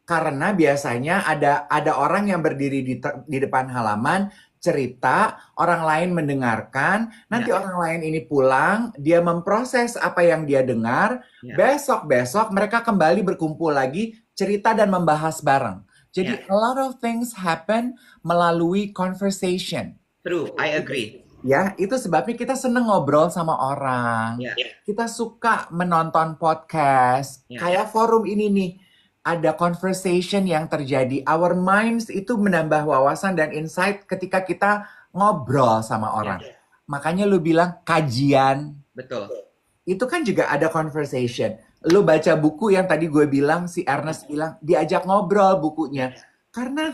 Karena biasanya ada orang yang berdiri di depan halaman, cerita, orang lain mendengarkan, nanti orang lain ini pulang, dia memproses apa yang dia dengar, besok-besok mereka kembali berkumpul lagi, cerita dan membahas bareng. Jadi a lot of things happen melalui conversation. True, I agree. Ya, itu sebabnya kita seneng ngobrol sama orang. Kita suka menonton podcast. Kayak forum ini nih. Ada conversation yang terjadi. Our minds itu menambah wawasan dan insight ketika kita ngobrol sama orang. Ya, Makanya lu bilang kajian, betul. itu kan juga ada conversation. Lu baca buku yang tadi gue bilang, si Ernest bilang, diajak ngobrol bukunya. Karena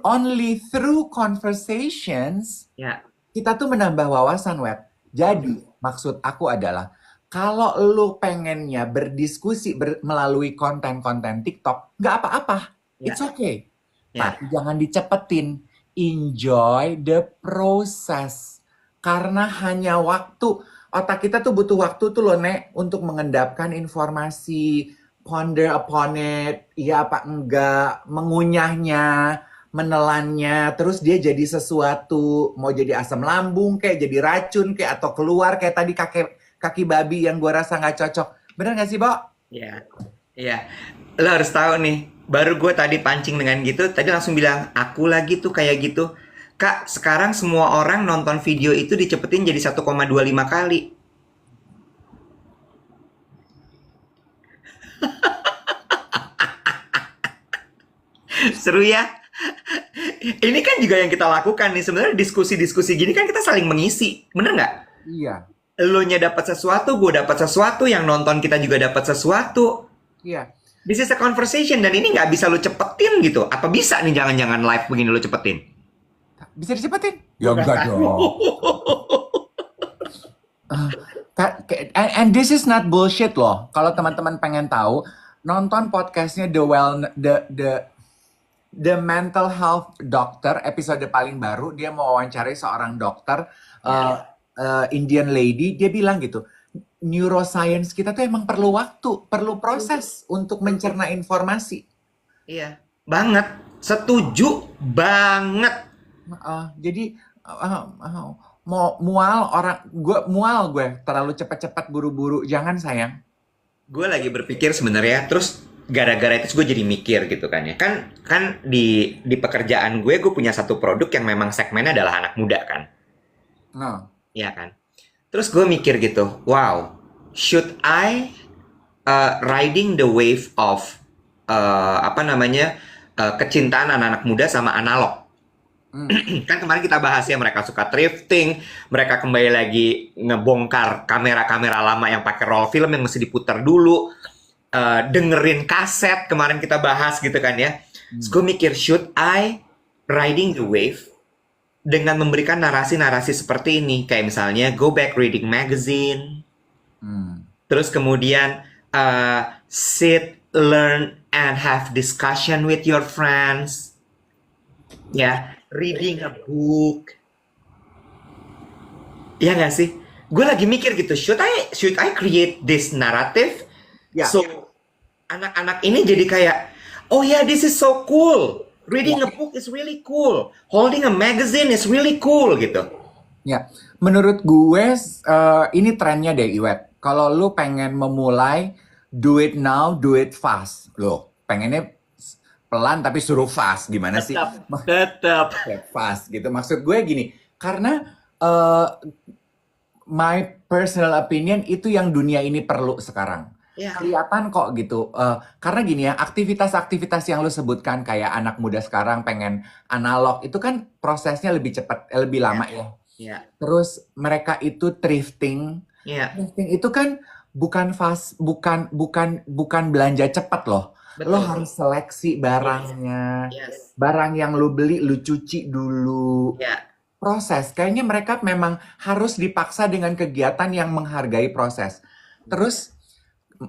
only through conversations, Ya, kita tuh menambah wawasan, web. Jadi, maksud aku adalah, kalau lu pengennya berdiskusi melalui konten-konten TikTok, nggak apa-apa. ya, It's okay. ya. Tapi jangan dicepetin. Enjoy the process. Karena hanya waktu. Otak kita tuh butuh waktu tuh loh, Nek, untuk mengendapkan informasi, ponder upon it, iya apa enggak, mengunyahnya, menelannya, terus dia jadi sesuatu, mau jadi asam lambung kayak jadi racun kayak atau keluar kayak tadi kaki babi yang gua rasa nggak cocok. Bener nggak sih, Bo? Ya, ya. Lo harus tahu nih, baru gue tadi pancing dengan gitu, tadi langsung bilang, aku lagi tuh kayak gitu. Kak, sekarang semua orang nonton video itu dicepetin jadi 1,25 kali. Seru ya? Ini kan juga yang kita lakukan nih. Sebenarnya diskusi-diskusi gini kan kita saling mengisi. Bener nggak? Iya, Elunya dapat sesuatu, gue dapat sesuatu, yang nonton kita juga dapat sesuatu. iya. This is a conversation, dan ini nggak bisa lo cepetin gitu. Apa bisa nih jangan-jangan live begini lo cepetin? Bisa dicepetin? Ya enggak dong. And this is not bullshit loh. Kalau teman-teman pengen tahu, nonton podcastnya The Mental Health Doctor episode paling baru. Dia mau wawancarai seorang dokter Indian lady. Dia bilang gitu, neuroscience kita tuh emang perlu waktu, perlu proses untuk mencerna informasi. Iya, banget. Setuju banget. Jadi mau mual gue terlalu cepat-cepat buru-buru. Jangan sayang. Gue lagi berpikir sebenarnya, terus gara-gara itu gue jadi mikir gitu kan ya. Kan di pekerjaan gue punya satu produk yang memang segmennya adalah anak muda kan. Nah, Iya kan. Terus gue mikir gitu, wow, should I riding the wave of kecintaan anak-anak muda sama analog? Kan kemarin kita bahas ya, mereka suka thrifting, mereka kembali lagi ngebongkar kamera-kamera lama yang pakai roll film yang mesti diputar dulu, dengerin kaset kemarin kita bahas gitu kan ya. Terus gue mikir, should I riding the wave dengan memberikan narasi-narasi seperti ini, kayak misalnya go back reading magazine, terus kemudian sit, learn, and have discussion with your friends, ya, reading a book, ya nggak sih? Gue lagi mikir gitu, should I create this narrative, Ya. so anak-anak ini jadi kayak, oh ya, this is so cool, reading a book is really cool, holding a magazine is really cool gitu. Ya, menurut gue ini trennya deh, Iwet. Kalau lu pengen memulai, do it now, do it fast. Loh, pengennya pelan tapi suruh fast. Gimana sih? Tetap. Fast gitu. Maksud gue gini, karena my personal opinion itu yang dunia ini perlu sekarang. Ya. Kelihatan kok gitu. Karena gini ya, aktivitas-aktivitas yang lu sebutkan kayak anak muda sekarang pengen analog, itu kan prosesnya lebih cepat, lebih lama ya. Ya. Terus mereka itu thrifting. Ya. Thrifting itu kan bukan belanja cepat loh. Betul. Lo harus seleksi barangnya. Yes. Barang yang lo beli lo cuci dulu. Ya. Proses. Kayaknya mereka memang harus dipaksa dengan kegiatan yang menghargai proses. Terus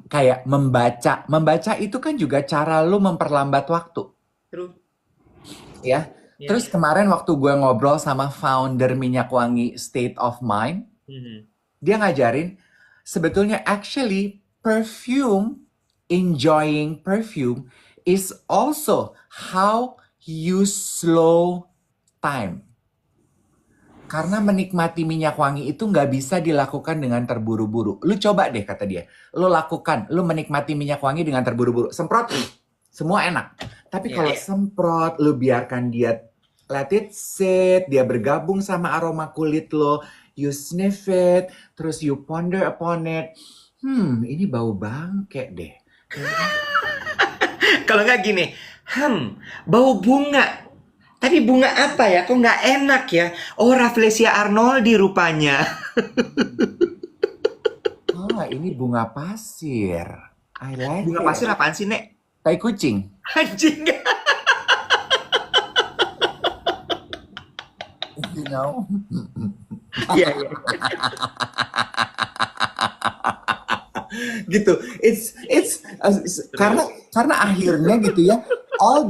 kayak membaca. Membaca itu kan juga cara lo memperlambat waktu. True. Ya. Ya. Terus kemarin waktu gue ngobrol sama founder minyak wangi State of Mind, dia ngajarin sebetulnya actually enjoying perfume is also how you slow time. Karena menikmati minyak wangi itu nggak bisa dilakukan dengan terburu-buru. Lu coba deh, kata dia. Lu lakukan, lu menikmati minyak wangi dengan terburu-buru. Semprot, semua enak. Tapi kalau semprot, lu biarkan dia, let it sit, dia bergabung sama aroma kulit lo, you sniff it, terus you ponder upon it. Ini bau bangke deh. Kalau nggak gini, bau bunga. Tapi bunga apa ya? Kok nggak enak ya? Oh, Rafflesia arnoldi rupanya. Ah, ini bunga pasir. I like Bunga it. pasir apaan sih, Nek? Tai kucing. Anjing. You know? Iya, iya. Gitu. Karena akhirnya gitu ya, all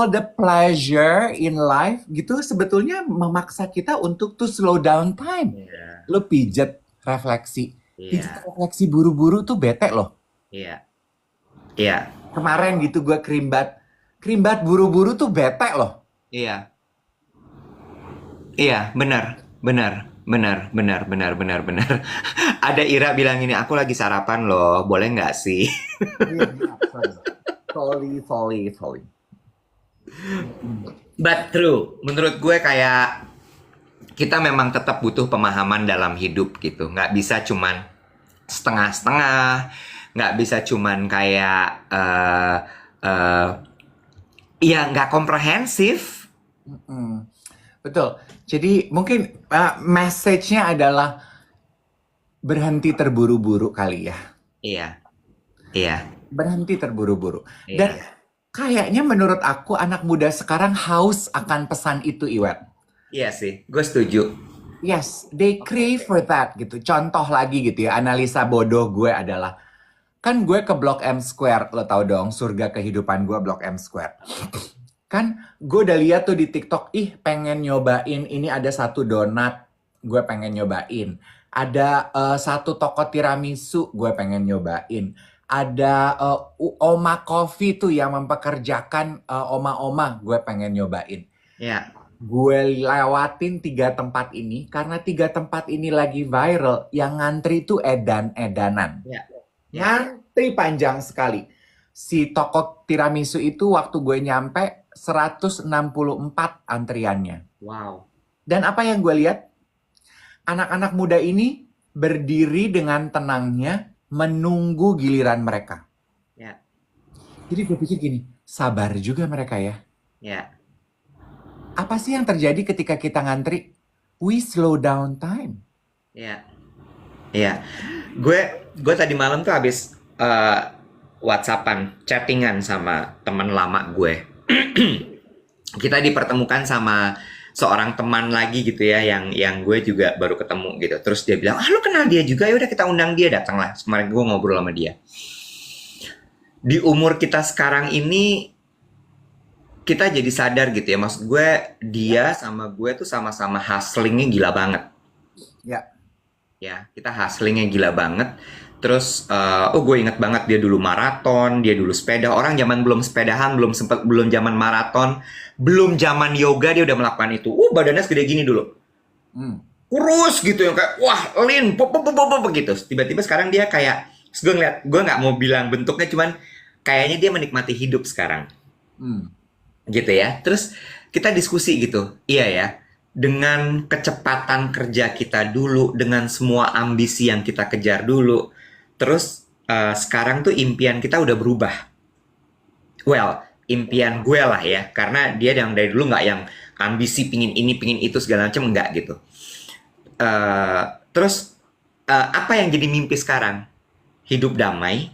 the pleasure in life gitu sebetulnya memaksa kita untuk to slow down time. Iya, Lo pijet refleksi. Pijet iya, refleksi buru-buru tuh bete loh. iya, iya, Kemarin gitu gue krimbat buru-buru tuh bete loh. iya, iya, benar, benar, benar, benar, benar, benar, benar. Ada Ira bilang ini, aku lagi sarapan loh, boleh nggak sih? Iya, sorry. But true, menurut gue kayak kita memang tetap butuh pemahaman dalam hidup gitu. Nggak bisa cuman setengah-setengah, nggak bisa cuman kayak ya nggak komprehensif. Mm, betul. Jadi mungkin message-nya adalah berhenti terburu-buru kali ya. Iya, iya, Berhenti terburu-buru. Dan iya. kayaknya menurut aku anak muda sekarang haus akan pesan itu, Iwet. Iya sih, gue setuju. Yes, they crave for that gitu. Contoh lagi gitu ya, analisa bodoh gue adalah, kan gue ke Blok M Square, lo tau dong, surga kehidupan gue Blok M Square. Kan gue udah lihat tuh di TikTok, ih pengen nyobain, ini ada satu donat, gue pengen nyobain. Ada satu toko tiramisu, gue pengen nyobain. Ada Oma Coffee tuh yang mempekerjakan oma-oma, gue pengen nyobain. Iya, Gue lewatin 3 tempat ini karena 3 tempat ini lagi viral. Yang ngantri tuh edan-edanan. iya, iya. Ngantri panjang sekali. Si toko tiramisu itu waktu gue nyampe 164 antriannya. Wow. Dan apa yang gue lihat? Anak-anak muda ini berdiri dengan tenangnya menunggu giliran mereka. Iya, Jadi gue pikir gini, sabar juga mereka ya. iya, Apa sih yang terjadi ketika kita ngantri? We slow down time. iya, iya. Gue tadi malam tuh habis WhatsAppan, chattingan sama teman lama gue. Kita dipertemukan sama seorang teman lagi gitu ya, yang gue juga baru ketemu gitu. Terus dia bilang, ah lu kenal dia juga, ya udah kita undang dia, datanglah. Kemarin gue ngobrol sama dia. Di umur kita sekarang ini kita jadi sadar gitu ya, maksud gue dia sama gue tuh sama-sama hustlingnya gila banget. Ya, Ya, kita hustlingnya gila banget. Terus, oh gue inget banget dia dulu maraton, dia dulu sepeda. Orang zaman belum sepedahan, belum zaman maraton, belum zaman yoga dia udah melakukan itu. Badannya segede gini dulu. hmm, Kurus gitu yang kayak wah lean, pop pop pop pop gitu. Tiba-tiba sekarang dia kayak, terus gue ngeliat, gue nggak mau bilang bentuknya, cuman kayaknya dia menikmati hidup sekarang. hmm, Gitu ya. Terus kita diskusi gitu. Iya ya. Dengan kecepatan kerja kita dulu, dengan semua ambisi yang kita kejar dulu, terus sekarang tuh impian kita udah berubah. Well, impian gue lah ya, karena dia yang dari dulu nggak yang ambisi pingin ini, pingin itu segala macam nggak gitu. Terus apa yang jadi mimpi sekarang? Hidup damai.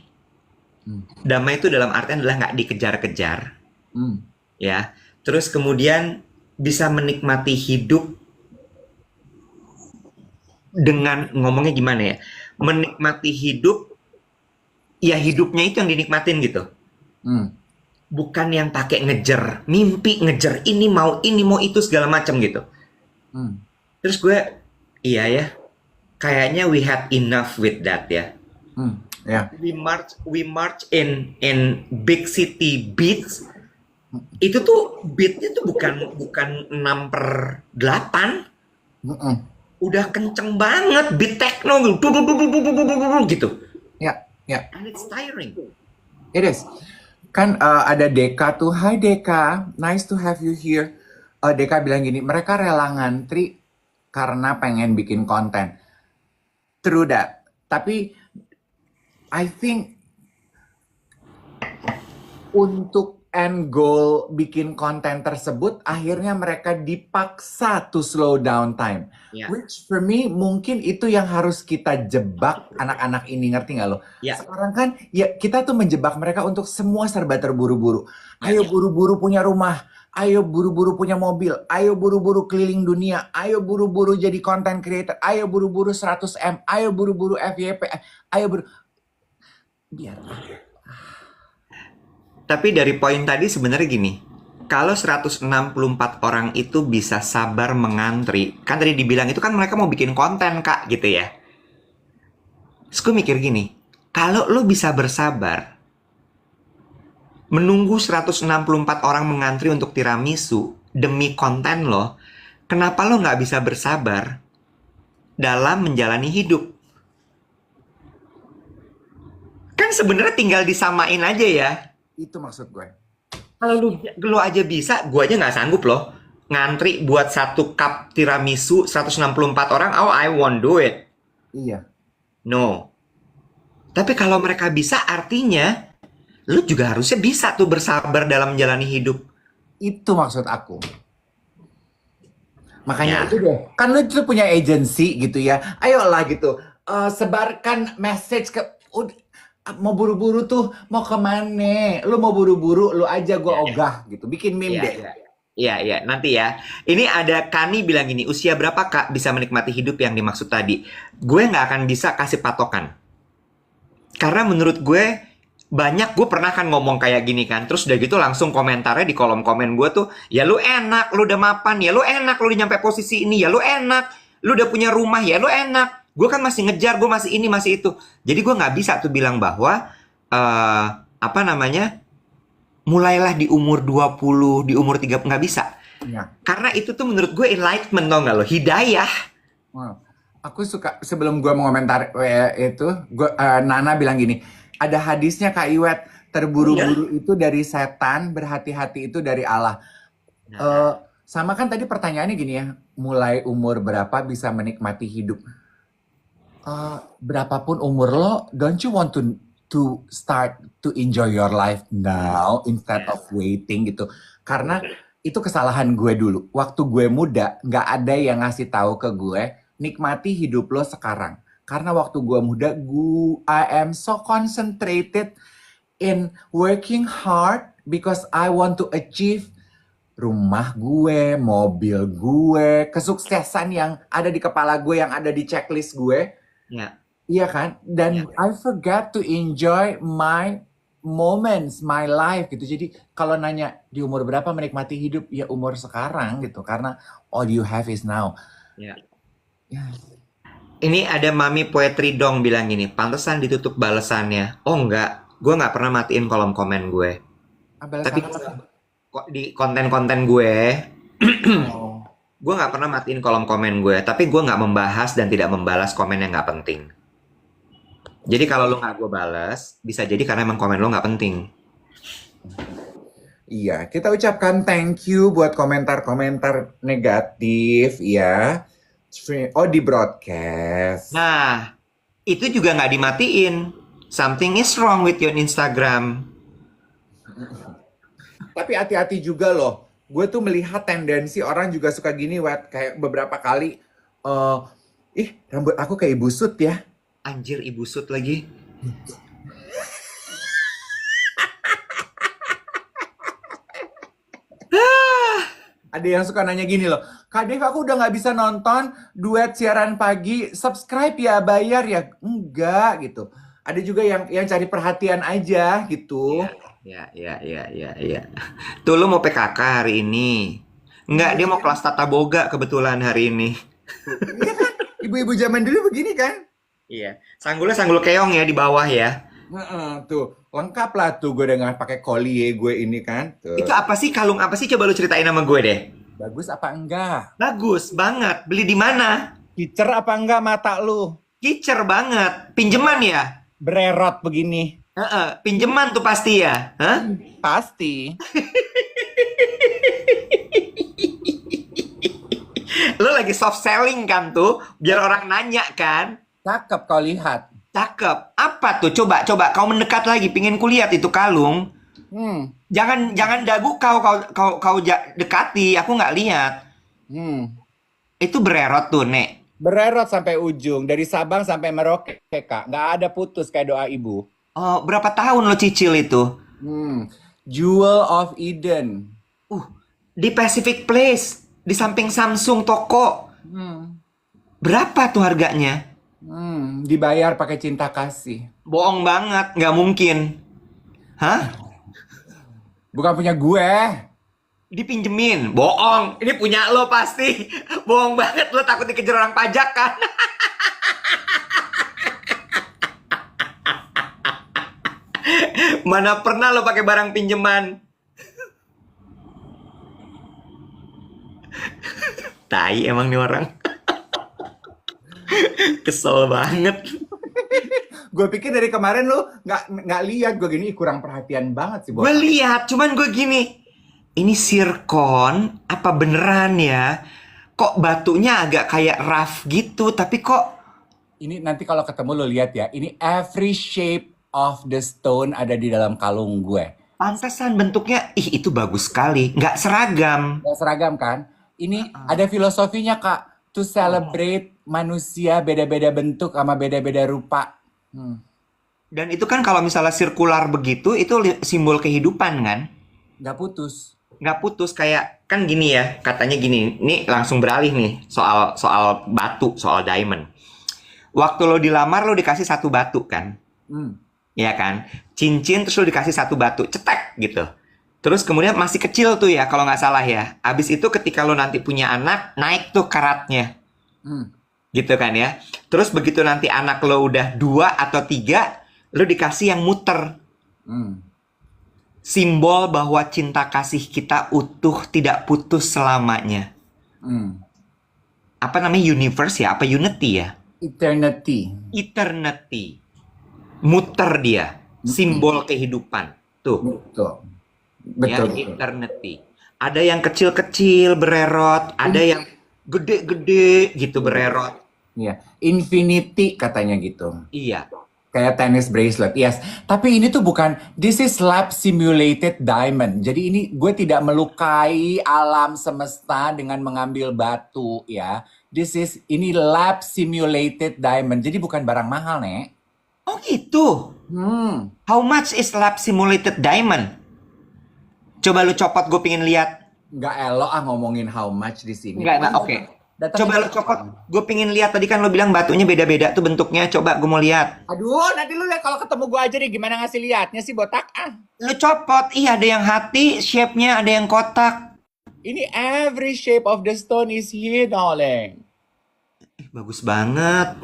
hmm, Damai itu dalam artian adalah nggak dikejar-kejar, hmm, ya. Terus kemudian bisa menikmati hidup dengan ngomongnya gimana ya? Menikmati hidup, ya hidupnya itu yang dinikmatin gitu. hmm, Bukan yang pakai ngejar mimpi, ngejar ini mau itu segala macam gitu. hmm, Terus gue, iya ya, kayaknya we had enough with that ya. hmm, ya, We march in big city beats. Itu tuh beatnya tuh bukan 6/8, hmm, udah kenceng banget beat techno gitu. ya. And it's tiring. It is. Kan ada Deka tuh, Hai Deka, nice to have you here. Deka bilang gini, mereka rela ngantri karena pengen bikin konten. True that. Tapi I think untuk end goal bikin konten tersebut, akhirnya mereka dipaksa to slow down time. Ya, Which for me mungkin itu yang harus kita jebak anak-anak ini, ngerti nggak lo? ya, Sekarang kan ya kita tuh menjebak mereka untuk semua serba terburu-buru. ya. Ayo buru-buru punya rumah, ayo buru-buru punya mobil, ayo buru-buru keliling dunia, ayo buru-buru jadi content creator, ayo buru-buru 100M, ayo buru-buru FYP, ayo buru... Biar Tapi dari poin tadi sebenarnya gini, kalau 164 orang itu bisa sabar mengantri, kan tadi dibilang itu kan mereka mau bikin konten kak gitu ya. Terus gue mikir gini, kalau lo bisa bersabar, menunggu 164 orang mengantri untuk tiramisu demi konten lo, kenapa lo nggak bisa bersabar dalam menjalani hidup? Kan sebenarnya tinggal disamain aja ya. itu maksud gue. Kalau lu aja bisa, gua aja nggak sanggup loh. Ngantri buat satu cup tiramisu 164 orang, oh I won't do it. Iya. No. Tapi kalau mereka bisa, artinya lu juga harusnya bisa tuh bersabar dalam menjalani hidup. Itu maksud aku. Makanya Ya. itu deh. Kan lu tuh punya agency gitu ya. Ayolah gitu. Sebarkan message ke... mau buru-buru tuh, mau kemana? Lu mau buru-buru, lu aja gue Ya, ya. ogah gitu. Bikin meme Iya, deh. iya. Iya, iya. Nanti ya. Ini ada Kani bilang gini, usia berapa kak bisa menikmati hidup yang dimaksud tadi? Gue nggak akan bisa kasih patokan. Karena menurut gue, banyak gue pernah kan ngomong kayak gini kan. Terus udah gitu langsung komentarnya di kolom komen gue tuh, ya lu enak, lu udah mapan, ya lu enak, lu udah nyampe posisi ini, ya lu enak. Lu udah punya rumah, ya lu enak. Gue kan masih ngejar, gue masih ini, masih itu. Jadi gue nggak bisa tuh bilang bahwa, apa namanya, mulailah di umur 20, di umur 30, nggak bisa. Ya. Karena itu tuh menurut gue enlightenment, tau nggak lo? Hidayah. Wow. Aku suka, sebelum gue mengomentar itu, Nana bilang gini, ada hadisnya Kak Iwet, terburu-buru itu dari setan, berhati-hati itu dari Allah. Sama kan tadi pertanyaannya gini ya, mulai umur berapa bisa menikmati hidup? Berapapun umur lo, don't you want to start to enjoy your life now instead of waiting gitu? Karena itu kesalahan gue dulu. Waktu gue muda, nggak ada yang ngasih tahu ke gue, nikmati hidup lo sekarang. Karena waktu gue muda, I am so concentrated in working hard because I want to achieve rumah gue, mobil gue, kesuksesan yang ada di kepala gue, yang ada di checklist gue. Ya. Iya kan? Dan I forgot to enjoy my moments, my life gitu. Jadi kalau nanya di umur berapa menikmati hidup, ya umur sekarang gitu. Karena all you have is now. Ya. Ya. Ini ada Mami Poetry Dong bilang gini, pantesan ditutup balasannya. Oh enggak, gue nggak pernah matiin kolom komen gue. Tapi kok di konten-konten gue, gue nggak pernah matiin kolom komen gue. Tapi gue nggak membahas dan tidak membalas komen yang nggak penting. Jadi kalau lo nggak gue balas, bisa jadi karena emang komen lo nggak penting. Iya, kita ucapkan thank you buat komentar-komentar negatif ya. Oh, di broadcast. Nah, itu juga nggak dimatiin. Something is wrong with your Instagram. Tapi hati-hati juga loh. Gue tuh melihat tendensi orang juga suka gini, Wet. Kayak beberapa kali, rambut aku kayak Ibu Sut ya. Anjir, Ibu Sut lagi. Ada yang suka nanya gini loh, Kak Dev, aku udah nggak bisa nonton duet siaran pagi, subscribe ya, bayar ya? Enggak gitu. Ada juga yang cari perhatian aja gitu. Ya. Tuh lu mau PKK hari ini. Enggak, dia mau kelas tata boga kebetulan hari ini. Iya kan? Ibu-ibu zaman dulu begini kan? Iya. Sanggulnya sanggul keong ya di bawah ya. Tuh, lengkap lah tuh gue dengan pakai collier gue ini kan. Tuh. Itu apa sih? Kalung apa sih? Coba lu ceritain sama gue deh. Bagus apa enggak? Bagus banget. Beli di mana? Kicer apa enggak mata lu? Kicer banget. Pinjeman ya? Bererot begini. Pinjeman tuh pasti ya? Hah? Pasti. Lu lagi soft selling kan tuh? Biar orang nanya kan? Cakep kau lihat. Cakep. Apa tuh? Coba kau mendekat lagi. Pingin kulihat itu kalung. Hmm. Jangan dagu kau dekati, aku nggak lihat. Hmm. Itu bererot tuh, Nek. Bererot sampai ujung, dari Sabang sampai Merauke, Kak. Nggak ada putus kayak doa ibu. Oh, berapa tahun lo cicil itu? Hmm. Jewel of Eden. Uh, di Pacific Place, di samping Samsung toko. Hmm. Berapa tuh harganya? Dibayar pakai cinta kasih. Bohong banget, nggak mungkin. Hah? Bukan punya gue. Dipinjemin? Bohong. Ini punya lo pasti. Bohong banget, lo takut dikejar orang pajak kan? Mana pernah lo pakai barang pinjeman? Tai emang nih orang. Kesel banget. Gue pikir dari kemarin lu nggak lihat gue gini. Ih, kurang perhatian banget sih Gue bos. lihat, cuman gue gini. Ini sirkon apa beneran ya? Kok batunya agak kayak rough gitu, tapi kok Ini nanti kalau ketemu lu lihat ya. Ini every shape of the stone ada di dalam kalung gue. pantesan bentuknya, ih itu bagus sekali. Nggak seragam. Gak seragam kan? Ini ada filosofinya Kak. To celebrate manusia beda-beda bentuk sama beda-beda rupa. Hmm. Dan itu kan kalau misalnya sirkular begitu, itu simbol kehidupan kan? Gak putus. Nggak putus kayak, kan gini ya, katanya gini. Ini langsung beralih nih, soal batu, soal diamond. Waktu lo dilamar, lo dikasih satu batu kan? Hmm. Ya kan? Cincin, terus lo dikasih satu batu, cetek gitu. Terus kemudian masih kecil tuh ya, kalau nggak salah ya. Abis itu ketika lo nanti punya anak, naik tuh karatnya. Hmm. Gitu kan ya. Terus begitu nanti anak lo udah 2 atau 3, lo dikasih yang muter. Hmm. Simbol bahwa cinta kasih kita utuh, tidak putus selamanya. Hmm. Apa namanya? Universe ya? Apa unity ya? Eternity. Eternity. Muter dia. Simbol kehidupan. Tuh. Betul. Ya, Betul. eternity. Ada yang kecil-kecil bererot, ada yang gede-gede gitu bererot. Iya. Infinity katanya gitu. Iya. Kayak tennis bracelet, yes. Tapi ini tuh bukan, this is lab simulated diamond. Jadi ini gue tidak melukai alam semesta dengan mengambil batu ya. Ini lab simulated diamond. Jadi bukan barang mahal, Nek. Oh gitu. How much is lab simulated diamond? Coba lu copot, gue pengen lihat. Nggak elok ngomongin how much di sini. Enggak, oke. Datang Coba lu copot, gue pengen lihat. Tadi kan lu bilang batunya beda-beda tuh bentuknya. Coba gue mau lihat. Aduh, nanti lu lihat kalau ketemu gue aja deh. Gimana ngasih liatnya sih, botak? Lu copot, iya ada yang hati, shape-nya ada yang kotak. Ini every shape of the stone is here, darling. Bagus banget.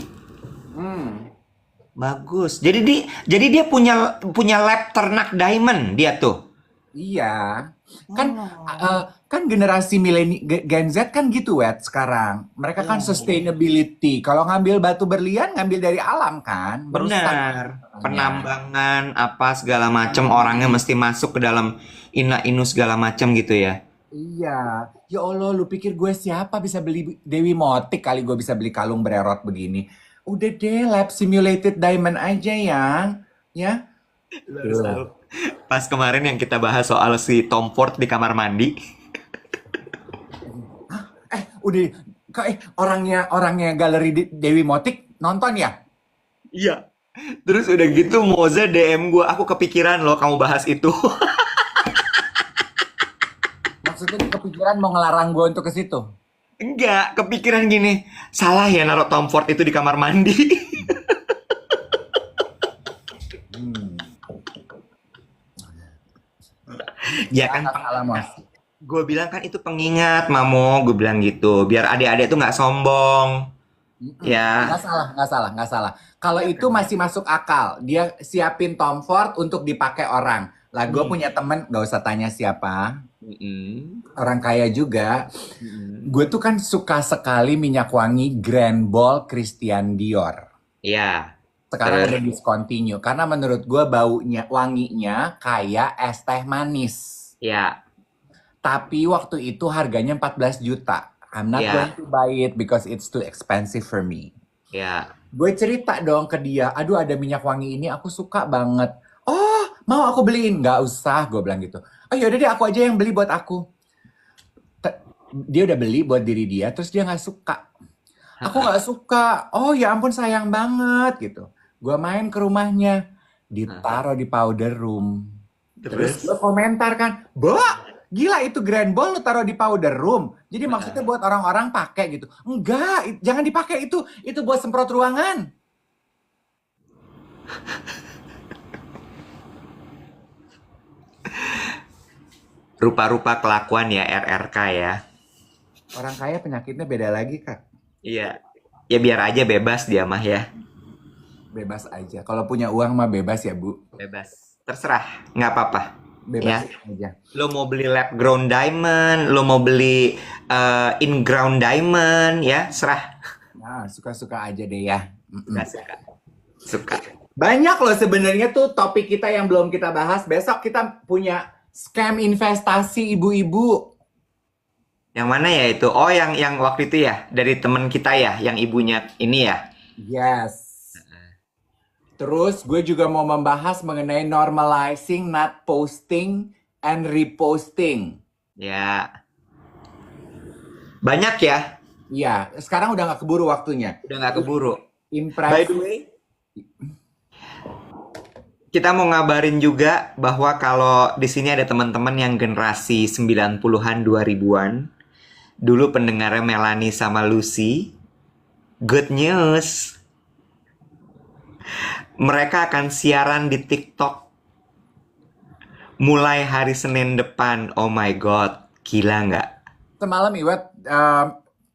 Bagus. Jadi dia punya lab ternak diamond dia tuh. Iya, kan generasi Gen Z kan gitu, Wet, sekarang. Mereka kan sustainability. Kalau ngambil batu berlian, ngambil dari alam kan. Merusak. Benar. Penambangan apa segala macem, orangnya mesti masuk ke dalam inu segala macem gitu ya. Iya. Ya Allah, lu pikir gue siapa bisa beli Dewi Motik kali gue bisa beli kalung bererot begini. Udah deh, lab simulated diamond aja yang. Ya. Lu harus tahu. Pas kemarin yang kita bahas soal si Tom Ford di kamar mandi. Udah, orangnya galeri Dewi Motik nonton ya? Iya. Terus udah gitu Moza DM gue, aku kepikiran loh kamu bahas itu. Maksudnya dia kepikiran mau ngelarang gue untuk ke situ? Enggak, kepikiran gini. Salah ya naruh Tom Ford itu di kamar mandi. Ya kan, Salah, Mas. gue bilang kan itu pengingat, Mamo. Gue bilang gitu, biar adik-adik tuh nggak sombong. Ya, Nggak salah. Kalau itu masih masuk akal. Dia siapin Tom Ford untuk dipakai orang. Lah, gue punya temen, nggak usah tanya siapa. Orang kaya juga. Gue tuh kan suka sekali minyak wangi Grand Ball Christian Dior. ya. Sekarang udah discontinue. Karena menurut gue wanginya kayak es teh manis. Ya, Tapi waktu itu harganya 14 juta. I'm not Ya. going to buy it because it's too expensive for me. ya. Gue cerita dong ke dia, aduh ada minyak wangi ini aku suka banget. Oh, Mau aku beliin? Nggak usah, gue bilang gitu. Oh yaudah deh, aku aja yang beli buat aku. Dia udah beli buat diri dia, terus dia nggak suka. Aku nggak suka. Oh ya ampun sayang banget gitu. Gue main ke rumahnya, ditaruh di powder room. Terus gue Terus? komentar kan, gila itu grand ball lu taruh di powder room. Jadi maksudnya buat orang-orang pakai gitu. Enggak, jangan dipakai itu buat semprot ruangan. Rupa-rupa kelakuan ya RRK ya. Orang kaya penyakitnya beda lagi, Kak. Iya. Ya biar aja bebas dia mah ya. Bebas aja. Kalau punya uang mah bebas ya, Bu. Bebas. Terserah, nggak apa-apa. Bebas Ya. aja. Lo mau beli lab grown diamond, lo mau beli in ground diamond, ya serah. Nah, suka-suka aja deh ya. Suka, suka. Suka. Banyak loh sebenarnya tuh topik kita yang belum kita bahas. Besok kita punya scam investasi ibu-ibu. Yang mana ya itu? Oh, yang waktu itu ya, dari temen kita ya, yang ibunya ini ya. Yes. Terus gue juga mau membahas mengenai normalizing not posting and reposting. Ya. Banyak ya. Iya, sekarang udah nggak keburu waktunya. Udah nggak keburu. By Impresi. the way, kita mau ngabarin juga bahwa kalau di sini ada teman-teman yang generasi 90-an, 2000-an. Dulu pendengarnya Melanie sama Lucy. Good news. Mereka akan siaran di TikTok mulai hari Senin depan. Oh my God. Gila nggak? Semalam Iwet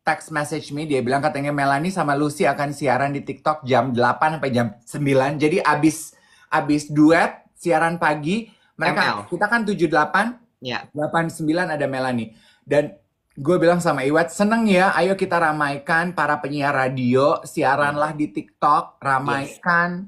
text message me, dia bilang katanya Melanie sama Lucy akan siaran di TikTok jam 8 sampai jam 9. Jadi abis duet siaran pagi, ML. kita kan 78, Ya. 89 ada Melanie. Dan gue bilang sama Iwet, seneng ya, ayo kita ramaikan para penyiar radio, siaranlah di TikTok, ramaikan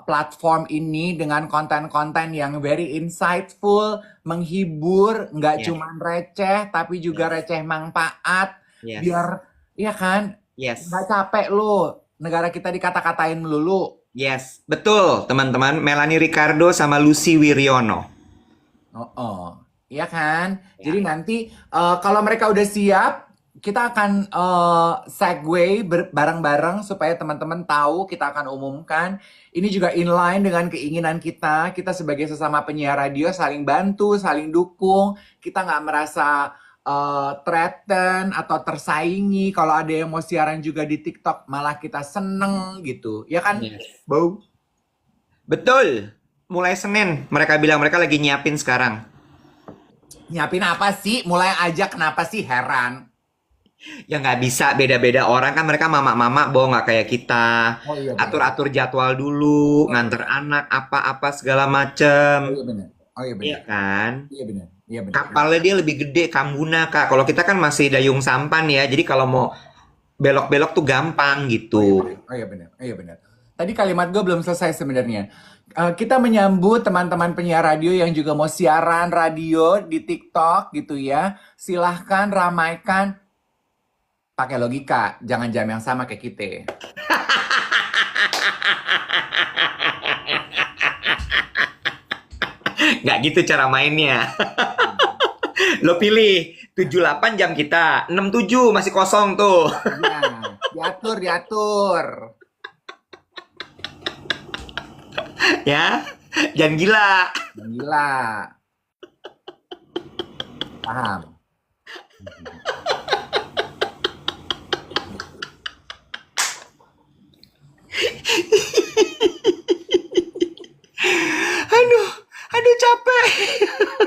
platform ini dengan konten-konten yang very insightful, menghibur, nggak Yes. cuman receh, tapi juga receh manfaat. Yes. Biar, iya kan, Yes. nggak capek lu, negara kita dikata-katain melulu. Yes. Betul, teman-teman. Melanie Ricardo sama Lucy Wiryono. Oh, iya kan? Ya. Jadi nanti kalau mereka udah siap, kita akan segue bareng-bareng supaya teman-teman tahu, kita akan umumkan. Ini juga inline dengan keinginan kita. Kita sebagai sesama penyiar radio saling bantu, saling dukung. Kita nggak merasa threaten atau tersaingi. Kalau ada yang mau siaran juga di TikTok, malah kita seneng gitu. Ya kan, Yes. Bau? Betul. Mulai Senin, mereka bilang mereka lagi nyiapin sekarang. Nyiapin apa sih? Mulai aja, kenapa sih? Heran. Ya nggak bisa, beda-beda orang kan, mereka mama-mama bohong nggak kayak kita. Oh iya benar. Atur-atur jadwal dulu, nganter anak, apa-apa segala macem. Oh iya benar. Oh iya Iya benar. kan? Iya benar. Iya benar. Kapalnya dia lebih gede, Kambuna, Kak. Kalau kita kan masih dayung sampan ya, jadi kalau mau belok-belok tuh gampang gitu. Oh iya benar. Oh iya benar. Tadi kalimat gue belum selesai sebenarnya. Kita menyambut teman-teman penyiar radio yang juga mau siaran radio di TikTok gitu ya. Silahkan ramaikan. Pakai logika, jangan jam yang sama kayak kita. Nggak gitu cara mainnya. Lo pilih 78 jam kita, 67 masih kosong tuh. Ya, diatur. Ya, jangan gila. Gila. Paham. Aduh capek.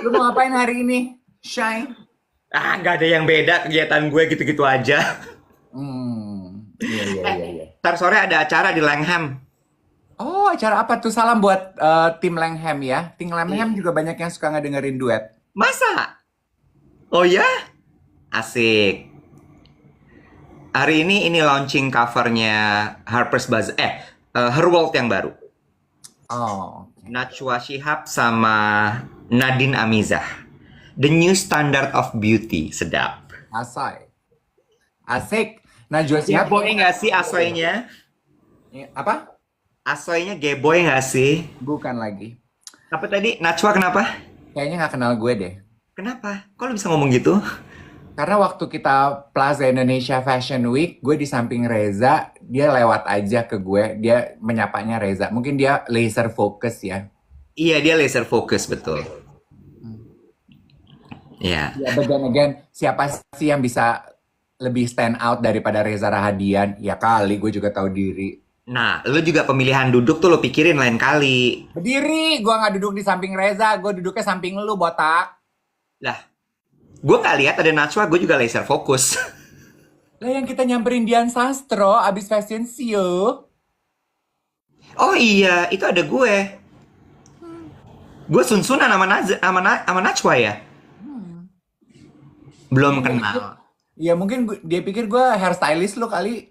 Lu mau ngapain hari ini, Shine? Nggak ada yang beda, kegiatan gue gitu-gitu aja. Iya. Ntar sore ada acara di Langham. Oh, acara apa tuh? Salam buat tim Langham ya. Tim Langham juga banyak yang suka ngedengerin duet. Masa? Oh ya? Asik. Hari ini launching covernya Harper's Bazaar. Her World yang baru. Oh. Najwa Shihab sama Nadine Amizah. The New Standard of Beauty. Sedap. Asik. Najwa Shihab. Geboy nggak sih asoynya? Apa? Asoynya geboy nggak sih? Bukan lagi. Apa tadi? Najwa kenapa? Kayaknya nggak kenal gue deh. Kenapa? Kok lu bisa ngomong gitu? Karena waktu kita Plaza Indonesia Fashion Week, gue di samping Reza, dia lewat aja ke gue, dia menyapanya Reza. Mungkin dia laser focus ya. Iya, dia laser fokus, betul. Ya. Ya, but then again, siapa sih yang bisa lebih stand out daripada Reza Rahadian? Ya kali, gue juga tahu diri. Nah, lu juga pemilihan duduk tuh lo pikirin lain kali. Berdiri, gue nggak duduk di samping Reza, gue duduknya samping lu, botak. Lah, gue nggak lihat ada Najwa, gue juga laser fokus. Lah yang kita nyamperin Dian Sastro abis fashion show. Oh iya, itu ada gue. Gue sunsunan sama Najwa ya? Belum kenal. Ya mungkin dia pikir gue hairstylist lu kali.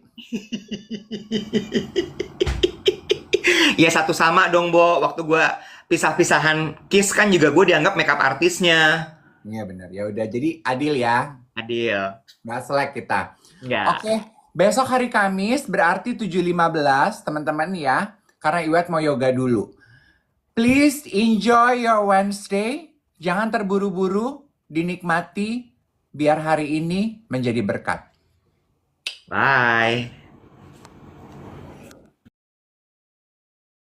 Ya satu sama dong, Bo. Waktu gue pisah-pisahan Kiss kan juga gue dianggap makeup artisnya. Iya benar. Ya udah, jadi adil ya. Adil. Nggak selek kita. Enggak. Oke, besok hari Kamis berarti 7.15 teman-teman ya. Karena Iwet mau yoga dulu. Please enjoy your Wednesday. Jangan terburu-buru, dinikmati biar hari ini menjadi berkat. Bye.